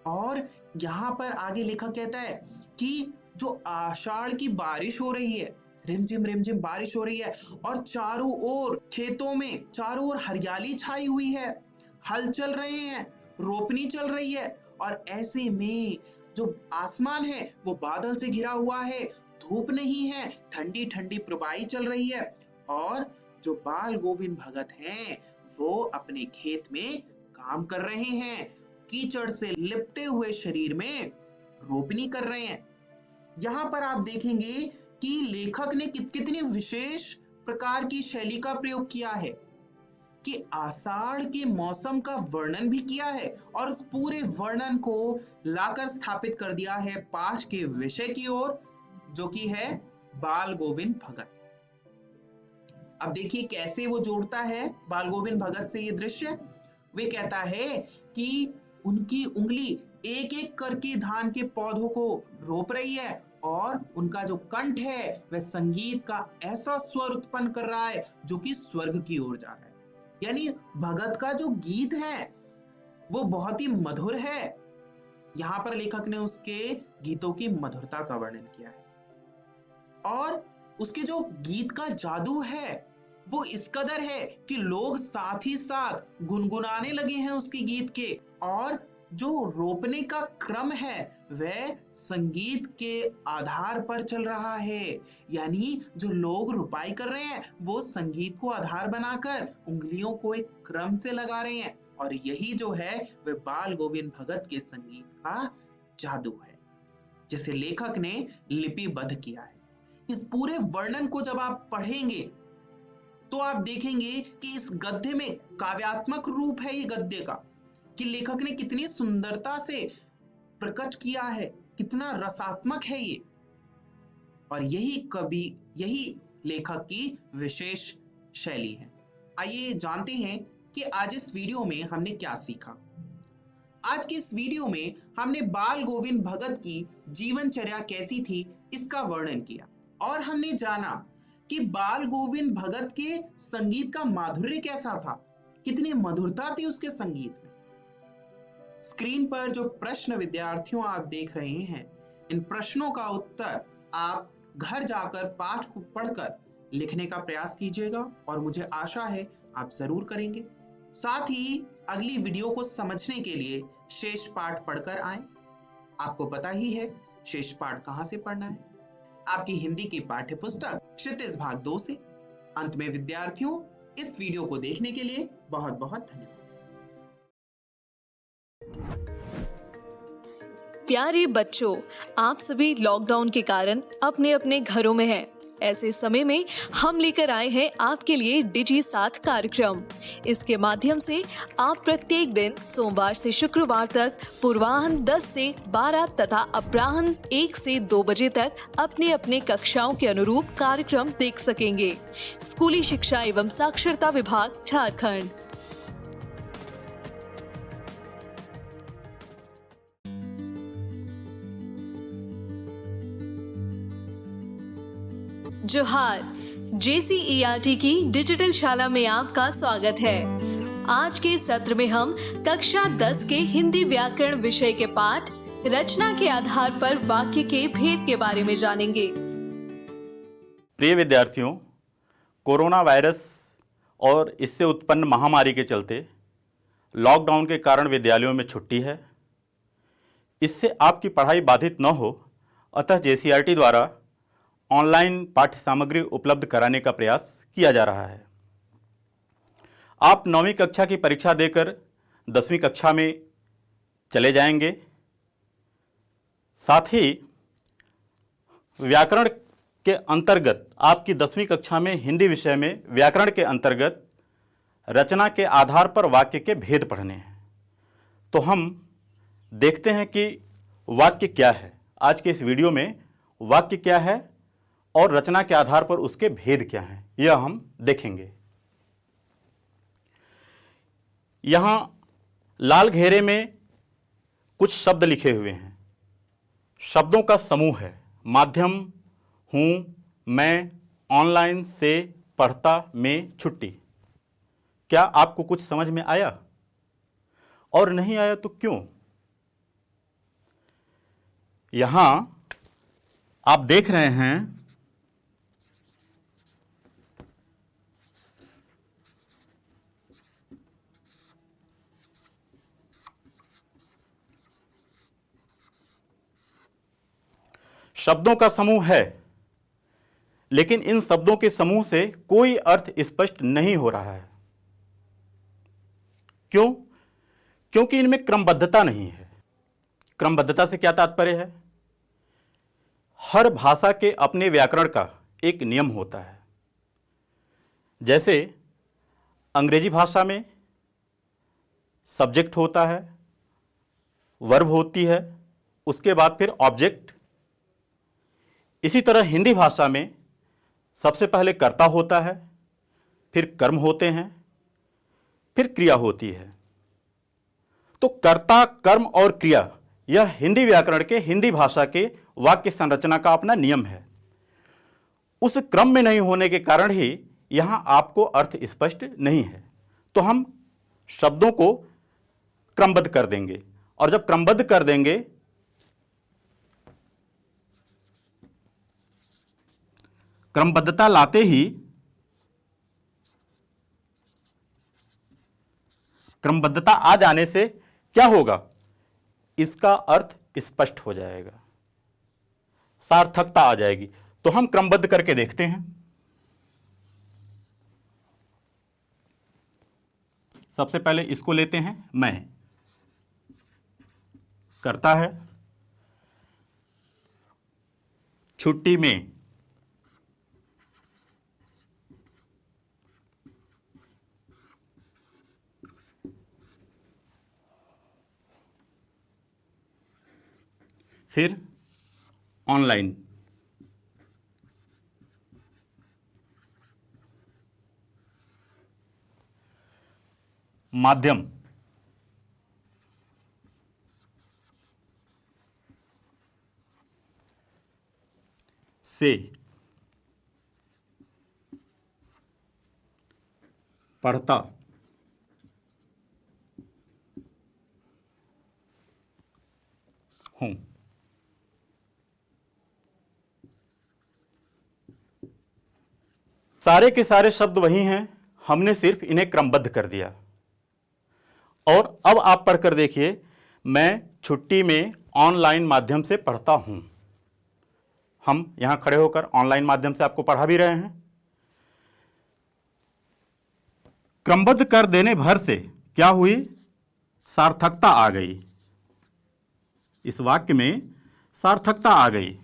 और यहाँ पर आगे लेखक कहता है कि जो आषाढ़ की बारिश हो रही है, रिमझिम रिमझिम बारिश हो रही है और चारों ओर खेतों में चारों ओर हरियाली छाई हुई है, हल चल रहे हैं, रोपनी चल रही है और ऐसे में जो आसमान है वो बादल से घिरा हुआ है, धूप नहीं है, ठंडी ठंडी प्रवाही चल रही है और जो बाल गोविंद भगत हैं वो अपने खेत में काम कर रहे हैं, कीचड़ से लिपटे हुए शरीर में रोपनी कर रहे हैं। यहाँ पर आप देखेंगे कि लेखक ने कितनी विशेष प्रकार की शैली का प्रयोग किया है कि आषाढ़ के मौसम का वर्णन भी किया है और उस पूरे वर्णन को लाकर स्थापित कर दिया है पाठ के विषय की ओर, जो कि है बाल गोविंद भगत। अब देखिए कैसे वो जोड़ता है बाल गोविंद भगत से ये दृश्य। वे कहता है कि उनकी उंगली एक एक करके धान के पौधों को रोप रही है और उनका जो कंठ है वह संगीत का ऐसा स्वर उत्पन्न कर रहा है जो कि स्वर्ग की ओर जा रहा है। यानी भगत का जो गीत है वो बहुत ही मधुर है। यहाँ पर लेखक ने उसके गीतों की मधुरता का वर्णन किया है और उसके जो गीत का जादू है वो इस कदर है कि लोग साथ ही साथ गुनगुनाने लगे हैं उसके गीत के। और जो रोपने का क्रम है वह संगीत के आधार पर चल रहा है, यानी जो लोग रुपाई कर रहे हैं वो संगीत को आधार बनाकर उंगलियों को एक क्रम से लगा रहे हैं और यही जो है वह बाल गोविंद भगत के संगीत का जादू है जिसे लेखक ने लिपिबद्ध किया है। इस पूरे वर्णन को जब आप पढ़ेंगे तो आप देखेंगे कि इस गद्य में काव्यात्मक रूप है ये गद्य का, कि लेखक ने कितनी सुंदरता से प्रकट किया है, कितना रसात्मक है ये। और यही लेखक की विशेष शैली है। आइए जानते हैं कि आज इस वीडियो में हमने क्या सीखा। आज के इस वीडियो में हमने बाल गोविंद भगत की जीवनचर्या कैसी थी इसका वर्णन किया और हमने जाना कि बाल गोविंद भगत के संगीत का माधुर्य कैसा था, कितनी मधुरता थी उसके संगीत में। स्क्रीन पर जो प्रश्न विद्यार्थियों आप देख रहे हैं, इन प्रश्नों का उत्तर आप घर जाकर पाठ को पढ़कर लिखने का प्रयास कीजिएगा और मुझे आशा है आप जरूर करेंगे। साथ ही अगली वीडियो को समझने के लिए शेष पाठ पढ़कर आएं। आपको पता ही है शेष पाठ कहां से पढ़ना है, आपकी हिंदी की पाठ्य पुस्तक क्षितिज भाग 2 से। अंत में विद्यार्थियों, इस वीडियो को देखने के लिए बहुत बहुत धन्यवाद। प्यारे बच्चों, आप सभी लॉकडाउन के कारण अपने अपने घरों में हैं। ऐसे समय में हम लेकर आए हैं आपके लिए डिजी साथ कार्यक्रम। इसके माध्यम से आप प्रत्येक दिन सोमवार से शुक्रवार तक पूर्वाह्न 10 से 12 तथा अपराह्न 1 से 2 बजे तक अपने अपने कक्षाओं के अनुरूप कार्यक्रम देख सकेंगे। स्कूली शिक्षा एवं साक्षरता विभाग, झारखंड। जोहार, JCERT की डिजिटल शाला में आपका स्वागत है। आज के सत्र में हम कक्षा 10 के हिंदी व्याकरण विषय के पाठ रचना के आधार पर वाक्य के भेद के बारे में जानेंगे। प्रिय विद्यार्थियों, कोरोना वायरस और इससे उत्पन्न महामारी के चलते लॉकडाउन के कारण विद्यालयों में छुट्टी है। इससे आपकी पढ़ाई बाधित न हो, अतः JCERT द्वारा ऑनलाइन पाठ्य सामग्री उपलब्ध कराने का प्रयास किया जा रहा है। आप 9वीं कक्षा की परीक्षा देकर 10वीं कक्षा में चले जाएंगे। साथ ही व्याकरण के अंतर्गत आपकी 10वीं कक्षा में हिंदी विषय में व्याकरण के अंतर्गत रचना के आधार पर वाक्य के भेद पढ़ने हैं। तो हम देखते हैं कि वाक्य क्या है। आज के इस वीडियो में वाक्य क्या है और रचना के आधार पर उसके भेद क्या हैं, यह हम देखेंगे। यहां लाल घेरे में कुछ शब्द लिखे हुए हैं। शब्दों का समूह है। माध्यम, हूं, मैं, ऑनलाइन, से, पढ़ता, में, छुट्टी। क्या आपको कुछ समझ में आया? और नहीं आया तो क्यों? यहां आप देख रहे हैं शब्दों का समूह है, लेकिन इन शब्दों के समूह से कोई अर्थ स्पष्ट नहीं हो रहा है। क्यों? क्योंकि इनमें क्रमबद्धता नहीं है। क्रमबद्धता से क्या तात्पर्य है? हर भाषा के अपने व्याकरण का एक नियम होता है। जैसे अंग्रेजी भाषा में सब्जेक्ट होता है, वर्ब होती है, उसके बाद फिर ऑब्जेक्ट। इसी तरह हिंदी भाषा में सबसे पहले कर्ता होता है, फिर कर्म होते हैं, फिर क्रिया होती है। तो कर्ता, कर्म और क्रिया यह हिंदी व्याकरण के, हिंदी भाषा के वाक्य संरचना का अपना नियम है। उस क्रम में नहीं होने के कारण ही यहां आपको अर्थ स्पष्ट नहीं है। तो हम शब्दों को क्रमबद्ध कर देंगे, और जब क्रमबद्ध कर देंगे क्रमबद्धता लाते ही क्रमबद्धता आ जाने से क्या होगा? इसका अर्थ स्पष्ट हो जाएगा, सार्थकता आ जाएगी। तो हम क्रमबद्ध करके देखते हैं। सबसे पहले इसको लेते हैं। मैं करता है, छुट्टी में, फिर ऑनलाइन, माध्यम, से, पढ़ता, हूं। सारे के सारे शब्द वही हैं, हमने सिर्फ इन्हें क्रमबद्ध कर दिया। और अब आप पढ़कर देखिए, मैं छुट्टी में ऑनलाइन माध्यम से पढ़ता हूं। हम यहां खड़े होकर ऑनलाइन माध्यम से आपको पढ़ा भी रहे हैं। क्रमबद्ध कर देने भर से क्या हुई? सार्थकता आ गई। इस वाक्य में सार्थकता आ गई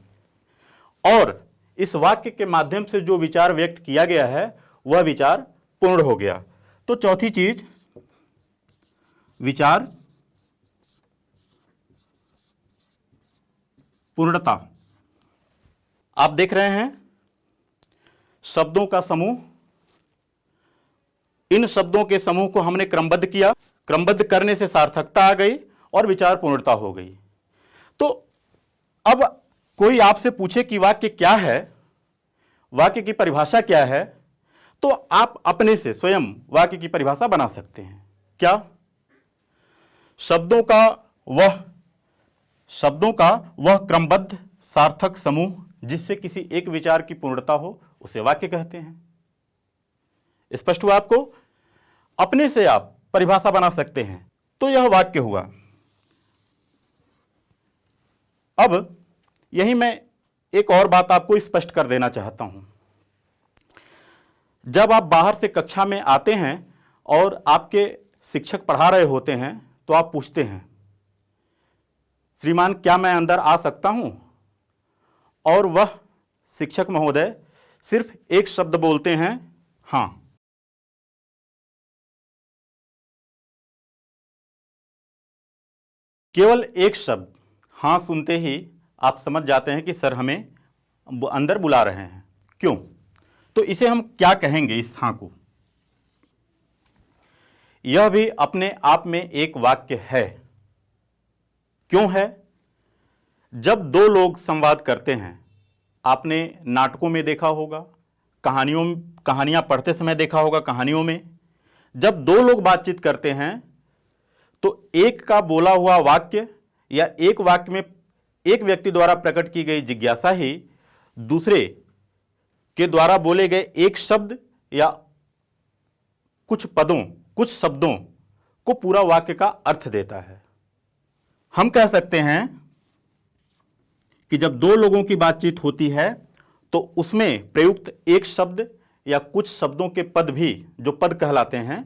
और इस वाक्य के माध्यम से जो विचार व्यक्त किया गया है वह विचार पूर्ण हो गया। तो चौथी चीज, विचार पूर्णता। आप देख रहे हैं शब्दों का समूह, इन शब्दों के समूह को हमने क्रमबद्ध किया, क्रमबद्ध करने से सार्थकता आ गई और विचार पूर्णता हो गई। तो अब कोई आपसे पूछे कि वाक्य क्या है, वाक्य की परिभाषा क्या है, तो आप अपने से स्वयं वाक्य की परिभाषा बना सकते हैं। क्या? शब्दों का वह क्रमबद्ध सार्थक समूह जिससे किसी एक विचार की पूर्णता हो, उसे वाक्य कहते हैं। स्पष्ट हुआ आपको? अपने से आप परिभाषा बना सकते हैं, तो यह वाक्य हुआ। अब यही मैं एक और बात आपको स्पष्ट कर देना चाहता हूं। जब आप बाहर से कक्षा में आते हैं और आपके शिक्षक पढ़ा रहे होते हैं तो आप पूछते हैं, श्रीमान क्या मैं अंदर आ सकता हूं? और वह शिक्षक महोदय सिर्फ एक शब्द बोलते हैं, हां। केवल एक शब्द हां सुनते ही आप समझ जाते हैं कि सर हमें अंदर बुला रहे हैं। क्यों? तो इसे हम क्या कहेंगे इस हां को? यह भी अपने आप में एक वाक्य है। क्यों है? जब दो लोग संवाद करते हैं, आपने नाटकों में देखा होगा, कहानियां पढ़ते समय देखा होगा, कहानियों में जब दो लोग बातचीत करते हैं तो एक का बोला हुआ वाक्य या एक वाक्य में एक व्यक्ति द्वारा प्रकट की गई जिज्ञासा ही दूसरे के द्वारा बोले गए एक शब्द या कुछ शब्दों को पूरा वाक्य का अर्थ देता है। हम कह सकते हैं कि जब दो लोगों की बातचीत होती है तो उसमें प्रयुक्त एक शब्द या कुछ शब्दों के पद भी, जो पद कहलाते हैं,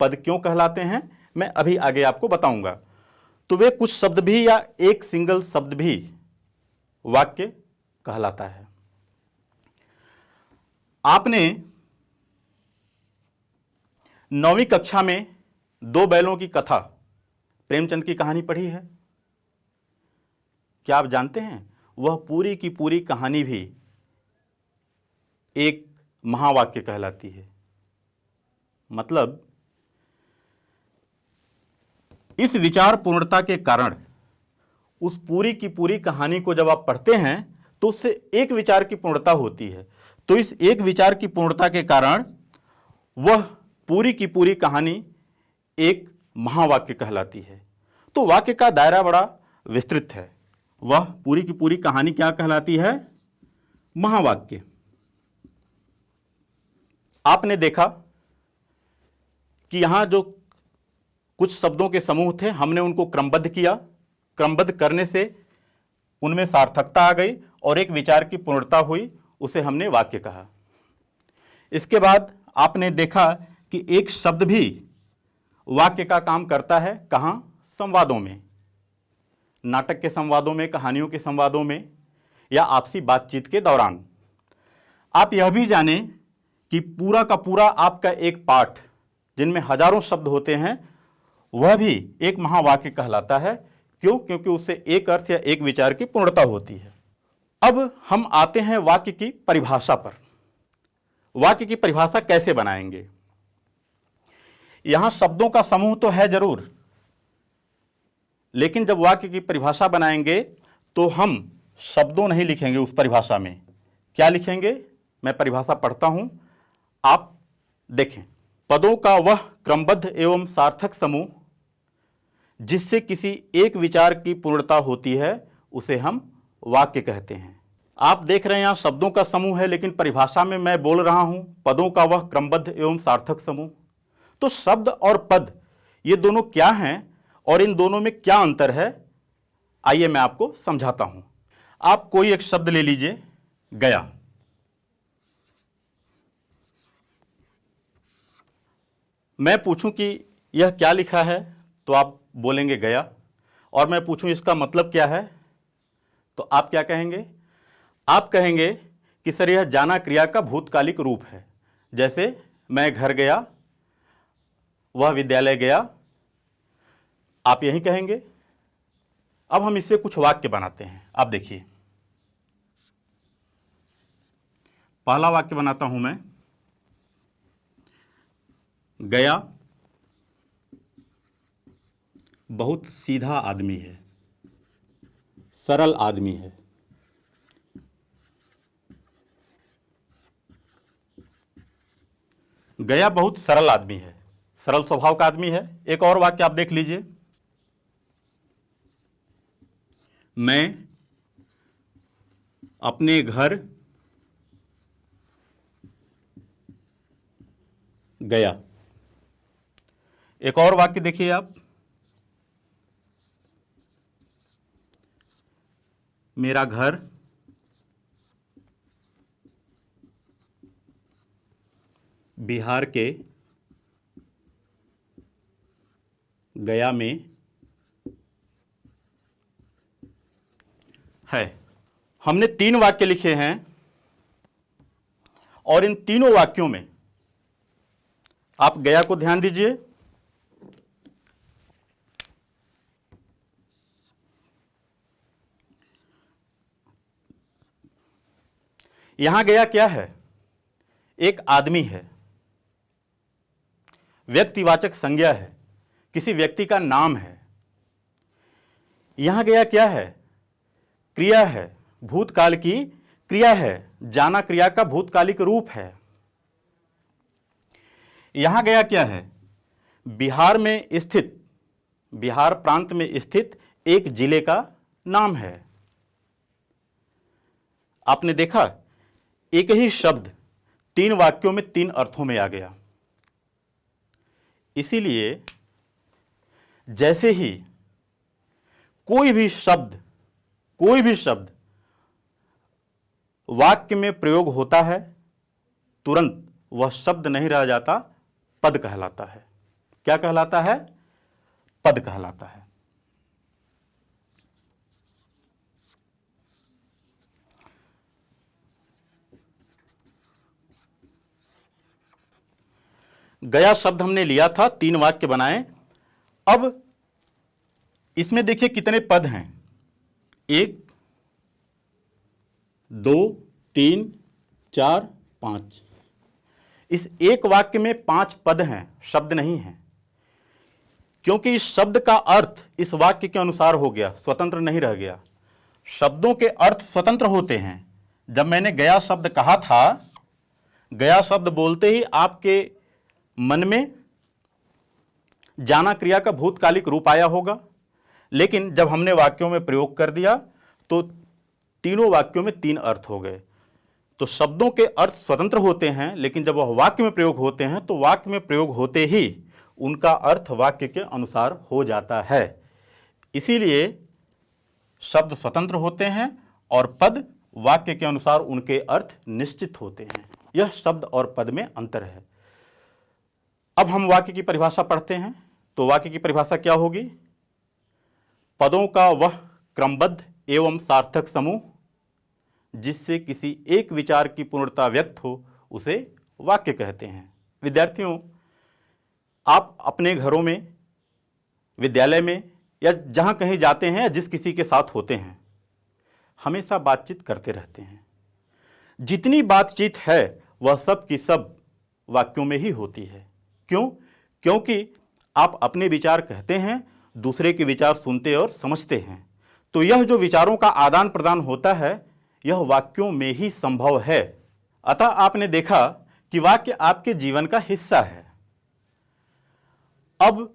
पद क्यों कहलाते हैं मैं अभी आगे आपको बताऊंगा, तो वे कुछ शब्द भी या एक सिंगल शब्द भी वाक्य कहलाता है। आपने 9वीं कक्षा में दो बैलों की कथा, प्रेमचंद की कहानी पढ़ी है? क्या आप जानते हैं वह पूरी की पूरी कहानी भी एक महावाक्य कहलाती है। मतलब इस विचार पूर्णता के कारण उस पूरी की पूरी कहानी को जब आप पढ़ते हैं तो उससे एक विचार की पूर्णता होती है। तो इस एक विचार की पूर्णता के कारण वह पूरी की पूरी कहानी एक महावाक्य कहलाती है। तो वाक्य का दायरा बड़ा विस्तृत है। वह पूरी की पूरी कहानी क्या कहलाती है? महावाक्य। आपने देखा कि यहां जो कुछ शब्दों के समूह थे हमने उनको क्रमबद्ध किया, क्रमबद्ध करने से उनमें सार्थकता आ गई और एक विचार की पूर्णता हुई, उसे हमने वाक्य कहा। इसके बाद आपने देखा कि एक शब्द भी वाक्य का काम करता है। कहां? संवादों में, नाटक के संवादों में, कहानियों के संवादों में या आपसी बातचीत के दौरान। आप यह भी जानें कि पूरा का पूरा आपका एक पाठ जिनमें हजारों शब्द होते हैं वह भी एक महावाक्य कहलाता है। क्यों? क्योंकि उससे एक अर्थ या एक विचार की पूर्णता होती है। अब हम आते हैं वाक्य की परिभाषा पर। वाक्य की परिभाषा कैसे बनाएंगे? यहां शब्दों का समूह तो है जरूर, लेकिन जब वाक्य की परिभाषा बनाएंगे तो हम शब्दों नहीं लिखेंगे उस परिभाषा में। क्या लिखेंगे? मैं परिभाषा पढ़ता हूं, आप देखें। पदों का वह क्रमबद्ध एवं सार्थक समूह जिससे किसी एक विचार की पूर्णता होती है उसे हम वाक्य कहते हैं। आप देख रहे हैं यहाँ शब्दों का समूह है, लेकिन परिभाषा में मैं बोल रहा हूं पदों का वह क्रमबद्ध एवं सार्थक समूह। तो शब्द और पद ये दोनों क्या हैं और इन दोनों में क्या अंतर है, आइए मैं आपको समझाता हूं। आप कोई एक शब्द ले लीजिए, गया। मैं पूछूं कि यह क्या लिखा है तो आप बोलेंगे गया, और मैं पूछूं इसका मतलब क्या है तो आप क्या कहेंगे? आप कहेंगे कि सर यह जाना क्रिया का भूतकालिक रूप है। जैसे मैं घर गया, वह विद्यालय गया, आप यही कहेंगे। अब हम इससे कुछ वाक्य बनाते हैं। आप देखिए, पहला वाक्य बनाता हूं मैं, गया बहुत सीधा आदमी है, सरल आदमी है। गया बहुत सरल आदमी है, सरल स्वभाव का आदमी है। एक और वाक्य आप देख लीजिए, मैं अपने घर गया। एक और वाक्य देखिए आप, मेरा घर बिहार के गया में है। हमने 3 वाक्य लिखे हैं और इन तीनों वाक्यों में आप गया को ध्यान दीजिए। यहां गया क्या है? एक आदमी है, व्यक्तिवाचक संज्ञा है, किसी व्यक्ति का नाम है। यहां गया क्या है? क्रिया है, भूतकाल की क्रिया है, जाना क्रिया का भूतकालिक रूप है। यहां गया क्या है? बिहार में स्थित, बिहार प्रांत में स्थित एक जिले का नाम है। आपने देखा, एक ही शब्द 3 वाक्यों में 3 अर्थों में आ गया। इसीलिए जैसे ही कोई भी शब्द वाक्य में प्रयोग होता है, तुरंत वह शब्द नहीं रह जाता, पद कहलाता है। क्या कहलाता है? पद कहलाता है। गया शब्द हमने लिया था, 3 वाक्य बनाए। अब इसमें देखिए कितने पद हैं, 1 2 3 4 5। इस एक वाक्य में 5 पद हैं, शब्द नहीं है, क्योंकि इस शब्द का अर्थ इस वाक्य के अनुसार हो गया, स्वतंत्र नहीं रह गया। शब्दों के अर्थ स्वतंत्र होते हैं। जब मैंने गया शब्द कहा था, गया शब्द बोलते ही आपके मन में जाना क्रिया का भूतकालिक रूप आया होगा, लेकिन जब हमने वाक्यों में प्रयोग कर दिया तो तीनों वाक्यों में 3 अर्थ हो गए। तो शब्दों के अर्थ स्वतंत्र होते हैं, लेकिन जब वह वाक्य में प्रयोग होते हैं तो वाक्य में प्रयोग होते ही उनका अर्थ वाक्य के अनुसार हो जाता है। इसीलिए शब्द स्वतंत्र होते हैं और पद वाक्य के अनुसार उनके अर्थ निश्चित होते हैं। यह शब्द और पद में अंतर है। अब हम वाक्य की परिभाषा पढ़ते हैं। तो वाक्य की परिभाषा क्या होगी? पदों का वह क्रमबद्ध एवं सार्थक समूह जिससे किसी एक विचार की पूर्णता व्यक्त हो, उसे वाक्य कहते हैं। विद्यार्थियों, आप अपने घरों में, विद्यालय में या जहां कहीं जाते हैं या जिस किसी के साथ होते हैं, हमेशा बातचीत करते रहते हैं। जितनी बातचीत है वह सब की सब वाक्यों में ही होती है। क्यों? क्योंकि आप अपने विचार कहते हैं, दूसरे के विचार सुनते और समझते हैं। तो यह जो विचारों का आदान प्रदान होता है, यह वाक्यों में ही संभव है। अतः आपने देखा कि वाक्य आपके जीवन का हिस्सा है। अब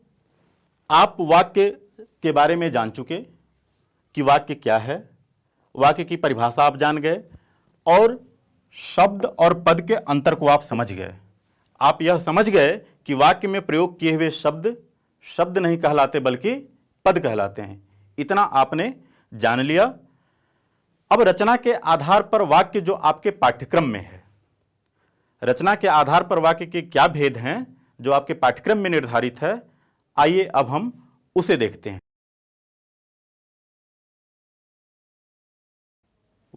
आप वाक्य के बारे में जान चुके कि वाक्य क्या है, वाक्य की परिभाषा आप जान गए और शब्द और पद के अंतर को आप समझ गए। आप यह समझ गए कि वाक्य में प्रयोग किए हुए शब्द शब्द नहीं कहलाते बल्कि पद कहलाते हैं। इतना आपने जान लिया। अब रचना के आधार पर वाक्य जो आपके पाठ्यक्रम में है, रचना के आधार पर वाक्य के क्या भेद हैं जो आपके पाठ्यक्रम में निर्धारित है, आइए अब हम उसे देखते हैं।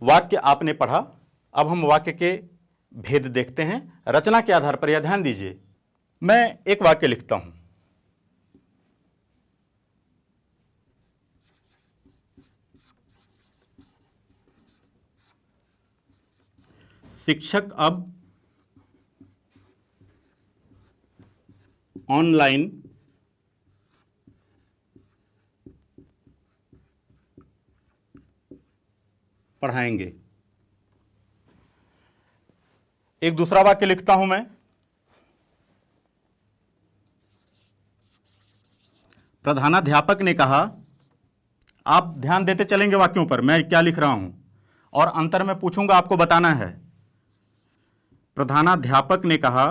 वाक्य आपने पढ़ा, अब हम वाक्य के भेद देखते हैं रचना के आधार पर। यह ध्यान दीजिए, मैं एक वाक्य लिखता हूं। शिक्षक अब ऑनलाइन पढ़ाएंगे। एक दूसरा वाक्य लिखता हूं मैं, प्रधानाध्यापक ने कहा। आप ध्यान देते चलेंगे वाक्यों पर, मैं क्या लिख रहा हूं और अंतर में पूछूंगा, आपको बताना है। प्रधानाध्यापक ने कहा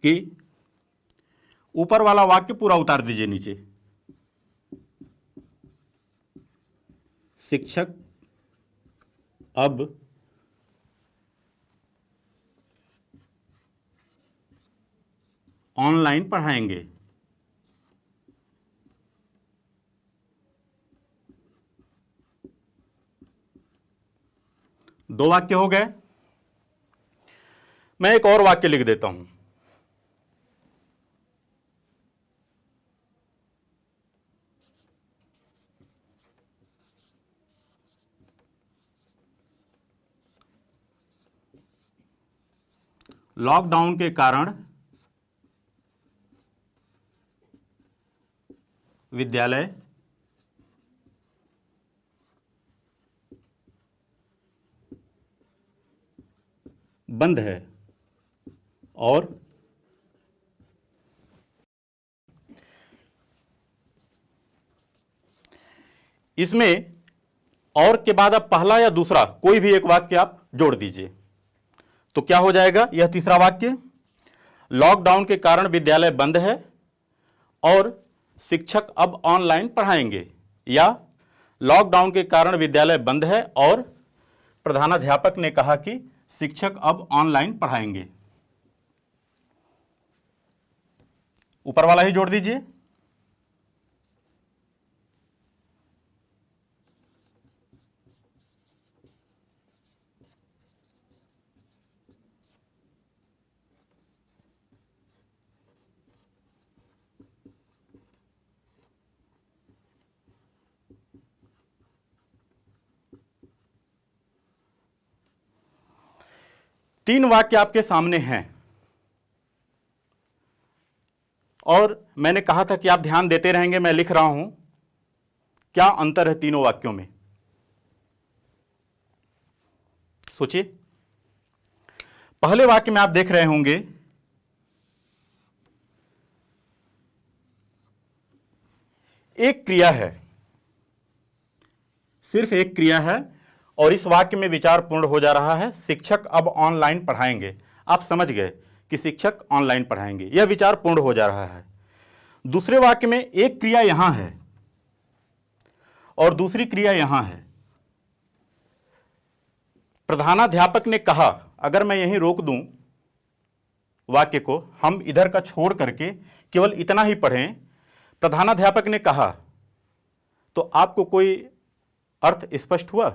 कि, ऊपर वाला वाक्य पूरा उतार दीजिए नीचे। शिक्षक अब ऑनलाइन पढ़ाएंगे। दो वाक्य हो गए। मैं एक और वाक्य लिख देता हूं। लॉकडाउन के कारण विद्यालय बंद है और इसमें और के बाद अब पहला या दूसरा कोई भी एक वाक्य आप जोड़ दीजिए, तो क्या हो जाएगा। यह तीसरा वाक्य, लॉकडाउन के कारण विद्यालय बंद है और शिक्षक अब ऑनलाइन पढ़ाएंगे, या लॉकडाउन के कारण विद्यालय बंद है और प्रधानाध्यापक ने कहा कि शिक्षक अब ऑनलाइन पढ़ाएंगे। ऊपर वाला ही जोड़ दीजिए। तीन वाक्य आपके सामने हैं और मैंने कहा था कि आप ध्यान देते रहेंगे। मैं लिख रहा हूं क्या अंतर है तीनों वाक्यों में। सोचिए, पहले वाक्य में आप देख रहे होंगे एक क्रिया है, सिर्फ एक क्रिया है और इस वाक्य में विचार पूर्ण हो जा रहा है, शिक्षक अब ऑनलाइन पढ़ाएंगे। आप समझ गए कि शिक्षक ऑनलाइन पढ़ाएंगे, यह विचार पूर्ण हो जा रहा है। दूसरे वाक्य में एक क्रिया यहां है और दूसरी क्रिया यहां है। प्रधानाध्यापक ने कहा, अगर मैं यहीं रोक दूं वाक्य को, हम इधर का छोड़ करके केवल इतना ही पढ़ें, प्रधानाध्यापक ने कहा, तो आपको कोई अर्थ स्पष्ट हुआ?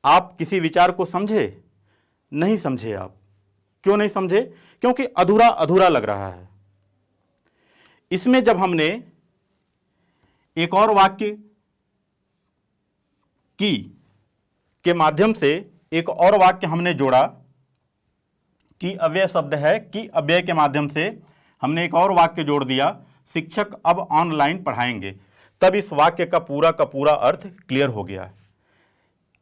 आप किसी विचार को समझे? नहीं समझे। आप क्यों नहीं समझे? क्योंकि अधूरा अधूरा लग रहा है। इसमें जब हमने एक और वाक्य की के माध्यम से एक और वाक्य हमने जोड़ा, कि अव्यय शब्द है, कि अव्यय के माध्यम से हमने एक और वाक्य जोड़ दिया, शिक्षक अब ऑनलाइन पढ़ाएंगे, तब इस वाक्य का पूरा अर्थ क्लियर हो गया।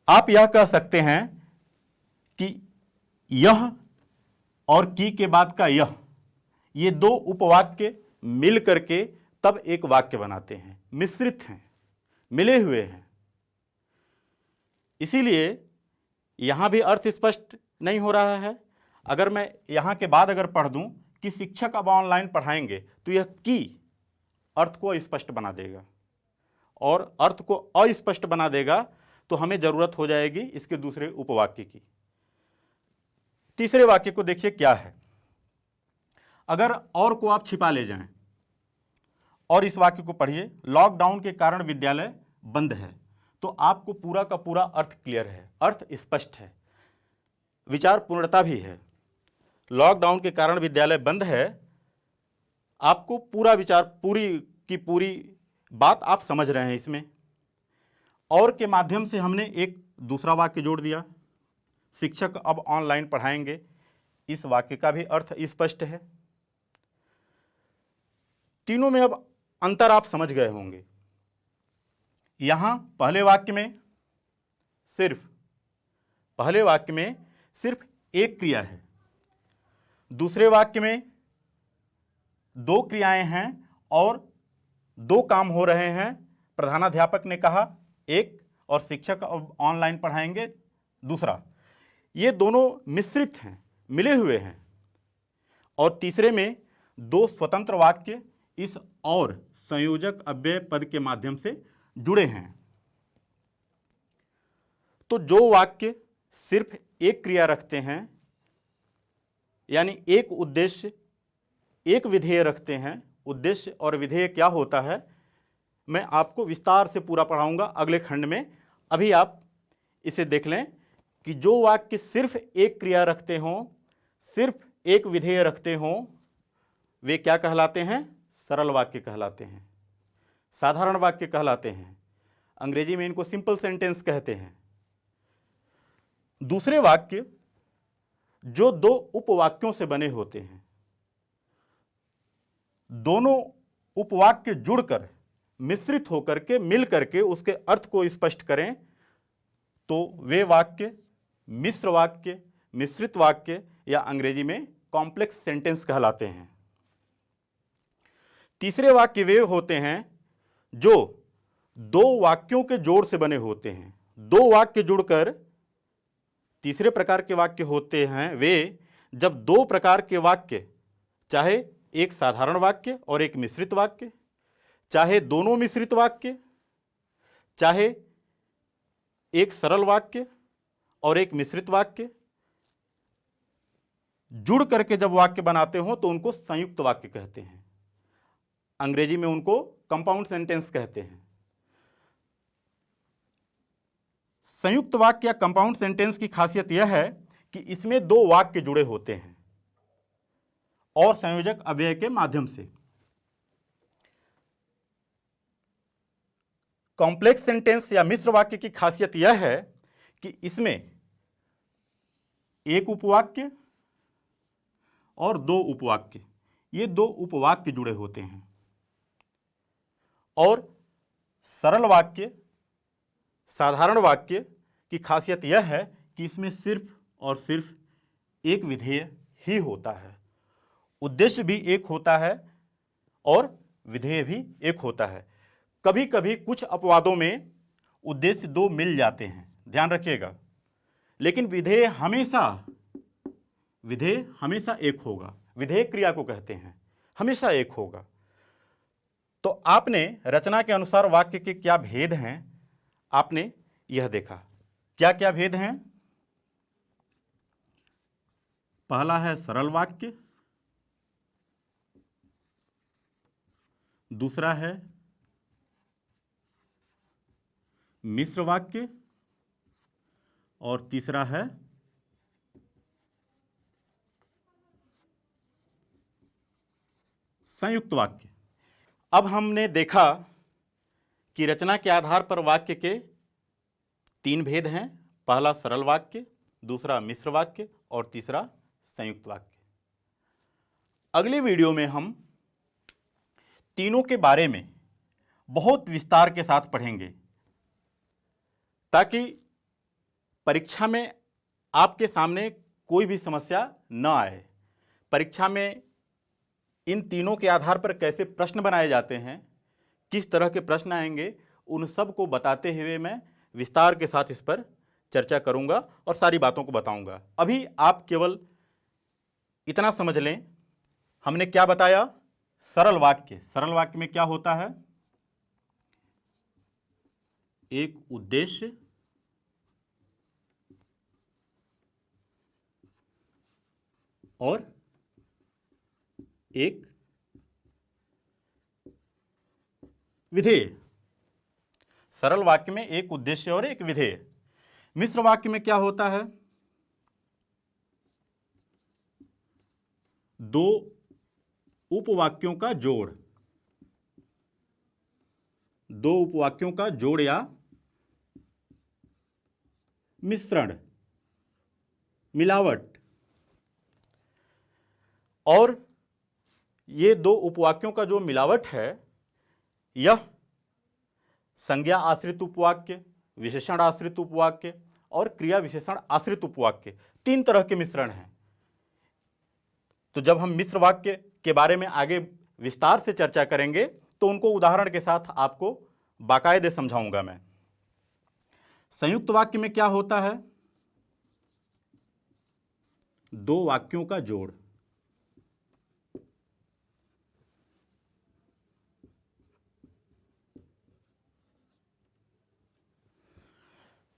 आप यह कह सकते हैं कि यह और की के बाद का यह ये दो उपवाक्य मिल करके तब एक वाक्य बनाते हैं, मिश्रित हैं, मिले हुए हैं। इसीलिए यहां भी अर्थ स्पष्ट नहीं हो रहा है। अगर मैं यहां के बाद अगर पढ़ दूं कि शिक्षक अब ऑनलाइन पढ़ाएंगे, तो यह की अर्थ को अस्पष्ट बना देगा, और अर्थ को अस्पष्ट बना देगा तो हमें जरूरत हो जाएगी इसके दूसरे उपवाक्य की। तीसरे वाक्य को देखिए क्या है। अगर और को आप छिपा ले जाएं और इस वाक्य को पढ़िए, लॉकडाउन के कारण विद्यालय बंद है, तो आपको पूरा का पूरा अर्थ क्लियर है, अर्थ स्पष्ट है, विचार पूर्णता भी है। लॉकडाउन के कारण विद्यालय बंद है, आपको पूरा विचार, पूरी की पूरी बात आप समझ रहे हैं इसमें। और के माध्यम से हमने एक दूसरा वाक्य जोड़ दिया, शिक्षक अब ऑनलाइन पढ़ाएंगे, इस वाक्य का भी अर्थ स्पष्ट है। तीनों में अब अंतर आप समझ गए होंगे। यहां पहले वाक्य में सिर्फ एक क्रिया है, दूसरे वाक्य में दो क्रियाएं हैं और दो काम हो रहे हैं। प्रधानाध्यापक ने कहा एक, और शिक्षक अब ऑनलाइन पढ़ाएंगे दूसरा। ये दोनों मिश्रित हैं, मिले हुए हैं। और तीसरे में दो स्वतंत्र वाक्य इस और संयोजक अव्यय पद के माध्यम से जुड़े हैं। तो जो वाक्य सिर्फ एक क्रिया रखते हैं, यानी एक उद्देश्य, एक विधेय रखते हैं, उद्देश्य और विधेय क्या होता है मैं आपको विस्तार से पूरा पढ़ाऊंगा अगले खंड में। अभी आप इसे देख लें कि जो वाक्य सिर्फ एक क्रिया रखते हों, सिर्फ एक विधेय रखते हों, वे क्या कहलाते हैं? सरल वाक्य कहलाते हैं, साधारण वाक्य कहलाते हैं। अंग्रेजी में इनको सिंपल सेंटेंस कहते हैं। दूसरे वाक्य जो दो उपवाक्यों से बने होते हैं, दोनों उपवाक्य जुड़कर, मिश्रित होकर के, मिल करके उसके अर्थ को स्पष्ट करें, तो वे वाक्य मिश्र वाक्य, मिश्रित वाक्य या अंग्रेजी में कॉम्प्लेक्स सेंटेंस कहलाते हैं। तीसरे वाक्य वे होते हैं जो दो वाक्यों के जोड़ से बने होते हैं। दो वाक्य जुड़कर तीसरे प्रकार के वाक्य होते हैं वे जब दो प्रकार के वाक्य, चाहे एक साधारण वाक्य और एक मिश्रित वाक्य, चाहे दोनों मिश्रित वाक्य, चाहे एक सरल वाक्य और एक मिश्रित वाक्य, जुड़ करके जब वाक्य बनाते हो तो उनको संयुक्त वाक्य कहते हैं। अंग्रेजी में उनको कंपाउंड सेंटेंस कहते हैं। संयुक्त वाक्य या कंपाउंड सेंटेंस की खासियत यह है कि इसमें दो वाक्य जुड़े होते हैं और संयोजक अव्यय के माध्यम से। कॉम्प्लेक्स सेंटेंस या मिश्र वाक्य की खासियत यह है कि इसमें एक उपवाक्य और दो उपवाक्य, ये दो उपवाक्य जुड़े होते हैं। और सरल वाक्य, साधारण वाक्य की खासियत यह है कि इसमें सिर्फ और सिर्फ एक विधेय ही होता है, उद्देश्य भी एक होता है और विधेय भी एक होता है। कभी कभी कुछ अपवादों में उद्देश्य दो मिल जाते हैं, ध्यान रखिएगा, लेकिन विधेय हमेशा एक होगा। विधेय क्रिया को कहते हैं, हमेशा एक होगा। तो आपने रचना के अनुसार वाक्य के क्या भेद हैं, आपने यह देखा। क्या क्या भेद हैं? पहला है सरल वाक्य, दूसरा है मिश्र वाक्य और तीसरा है संयुक्त वाक्य। अब हमने देखा कि रचना के आधार पर वाक्य के तीन भेद हैं। पहला सरल वाक्य, दूसरा मिश्र वाक्य और तीसरा संयुक्त वाक्य। अगले वीडियो में हम तीनों के बारे में बहुत विस्तार के साथ पढ़ेंगे ताकि परीक्षा में आपके सामने कोई भी समस्या न आए। परीक्षा में इन तीनों के आधार पर कैसे प्रश्न बनाए जाते हैं, किस तरह के प्रश्न आएंगे, उन सब को बताते हुए मैं विस्तार के साथ इस पर चर्चा करूंगा और सारी बातों को बताऊंगा। अभी आप केवल इतना समझ लें, हमने क्या बताया, सरल वाक्य। सरल वाक्य में क्या होता है, एक उद्देश्य और एक विधेय। सरल वाक्य में एक उद्देश्य और एक विधेय। मिश्र वाक्य में क्या होता है, दो उपवाक्यों का जोड़, दो उपवाक्यों का जोड़ या मिश्रण, मिलावट। और ये दो उपवाक्यों का जो मिलावट है, यह संज्ञा आश्रित उपवाक्य, विशेषण आश्रित उपवाक्य और क्रिया विशेषण आश्रित उपवाक्य, तीन तरह के मिश्रण हैं। तो जब हम मिश्र वाक्य के बारे में आगे विस्तार से चर्चा करेंगे तो उनको उदाहरण के साथ आपको बाकायदे समझाऊंगा मैं। संयुक्त वाक्य में क्या होता है, दो वाक्यों का जोड़।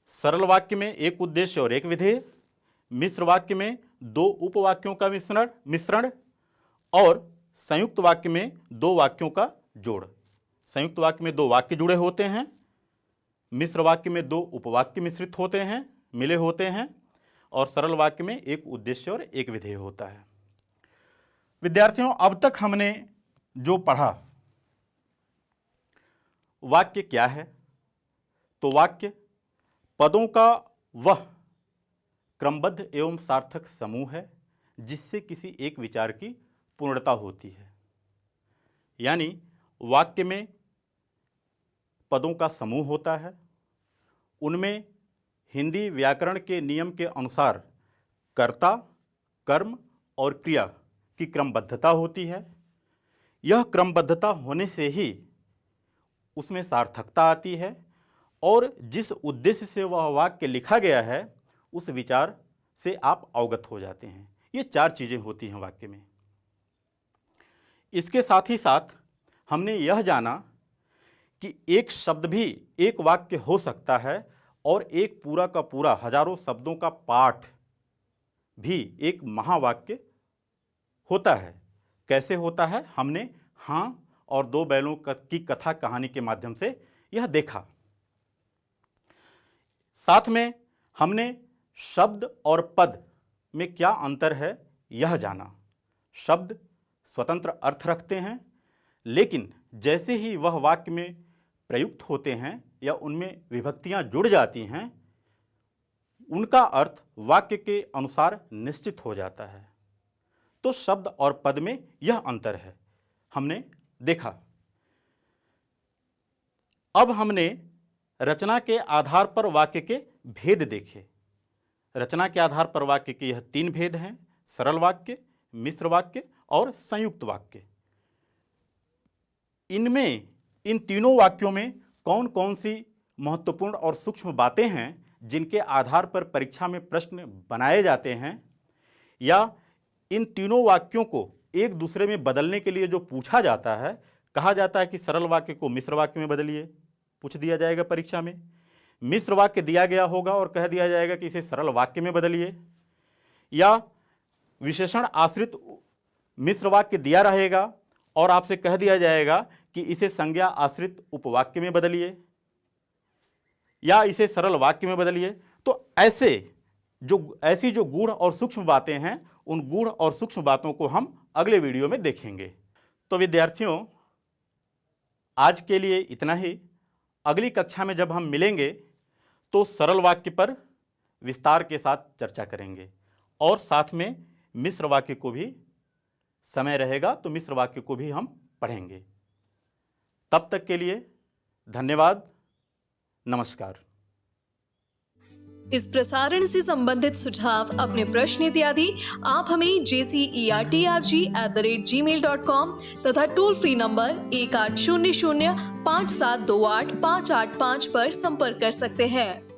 सरल वाक्य में एक उद्देश्य और एक विधेय, मिश्र वाक्य में दो उपवाक्यों का मिश्रण और संयुक्त वाक्य में दो वाक्यों का जोड़। संयुक्त वाक्य में दो वाक्य जुड़े होते हैं, मिश्र वाक्य में दो उपवाक्य मिश्रित होते हैं, मिले होते हैं, और सरल वाक्य में एक उद्देश्य और एक विधेय होता है। विद्यार्थियों, अब तक हमने जो पढ़ा, वाक्य क्या है, तो वाक्य पदों का वह क्रमबद्ध एवं सार्थक समूह है जिससे किसी एक विचार की पूर्णता होती है। यानी वाक्य में पदों का समूह होता है, उनमें हिंदी व्याकरण के नियम के अनुसार कर्ता, कर्म और क्रिया की क्रमबद्धता होती है। यह क्रमबद्धता होने से ही उसमें सार्थकता आती है और जिस उद्देश्य से वह वाक्य लिखा गया है उस विचार से आप अवगत हो जाते हैं। ये चार चीज़ें होती हैं वाक्य में। इसके साथ ही साथ हमने यह जाना कि एक शब्द भी एक वाक्य हो सकता है और एक पूरा का पूरा हजारों शब्दों का पाठ भी एक महावाक्य होता है। कैसे होता है, हमने हाँ और दो बैलों की कथा कहानी के माध्यम से यह देखा। साथ में हमने शब्द और पद में क्या अंतर है यह जाना। शब्द स्वतंत्र अर्थ रखते हैं, लेकिन जैसे ही वह वाक्य में प्रयुक्त होते हैं या उनमें विभक्तियां जुड़ जाती हैं, उनका अर्थ वाक्य के अनुसार निश्चित हो जाता है। तो शब्द और पद में यह अंतर है, हमने देखा। अब हमने रचना के आधार पर वाक्य के भेद देखे। रचना के आधार पर वाक्य के यह तीन भेद हैं, सरल वाक्य, मिश्र वाक्य और संयुक्त वाक्य। इनमें इन तीनों वाक्यों में कौन कौन सी महत्वपूर्ण और सूक्ष्म बातें हैं जिनके आधार पर परीक्षा में प्रश्न बनाए जाते हैं, या इन तीनों वाक्यों को एक दूसरे में बदलने के लिए जो पूछा जाता है, कहा जाता है कि सरल वाक्य को मिश्र वाक्य में बदलिए, पूछ दिया जाएगा परीक्षा में। मिश्र वाक्य दिया गया होगा और कह दिया जाएगा कि इसे सरल वाक्य में बदलिए, या विशेषण आश्रित मिश्र वाक्य दिया रहेगा और आपसे कह दिया जाएगा कि इसे संज्ञा आश्रित उपवाक्य में बदलिए या इसे सरल वाक्य में बदलिए। तो ऐसी जो गूढ़ और सूक्ष्म बातें हैं, उन गूढ़ और सूक्ष्म बातों को हम अगले वीडियो में देखेंगे। तो विद्यार्थियों, आज के लिए इतना ही। अगली कक्षा में जब हम मिलेंगे तो सरल वाक्य पर विस्तार के साथ चर्चा करेंगे और साथ में मिश्र वाक्य को भी, समय रहेगा तो मिश्र वाक्य को भी हम पढ़ेंगे। तब तक के लिए धन्यवाद, नमस्कार। इस प्रसारण से संबंधित सुझाव, अपने प्रश्न इत्यादि आप हमें jcertrg@gmail.com तथा टोल फ्री नंबर 1800-5728-585 पर संपर्क कर सकते हैं।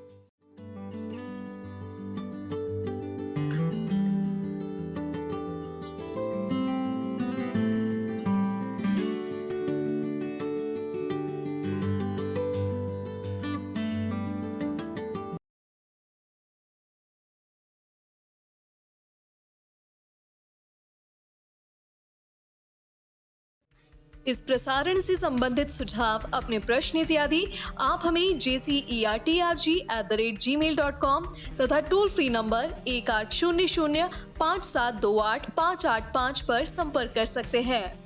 इस प्रसारण से संबंधित सुझाव, अपने प्रश्न इत्यादि आप हमें jcertrg@gmail.com तथा टोल फ्री नंबर 1800-5728-585 पर संपर्क कर सकते हैं।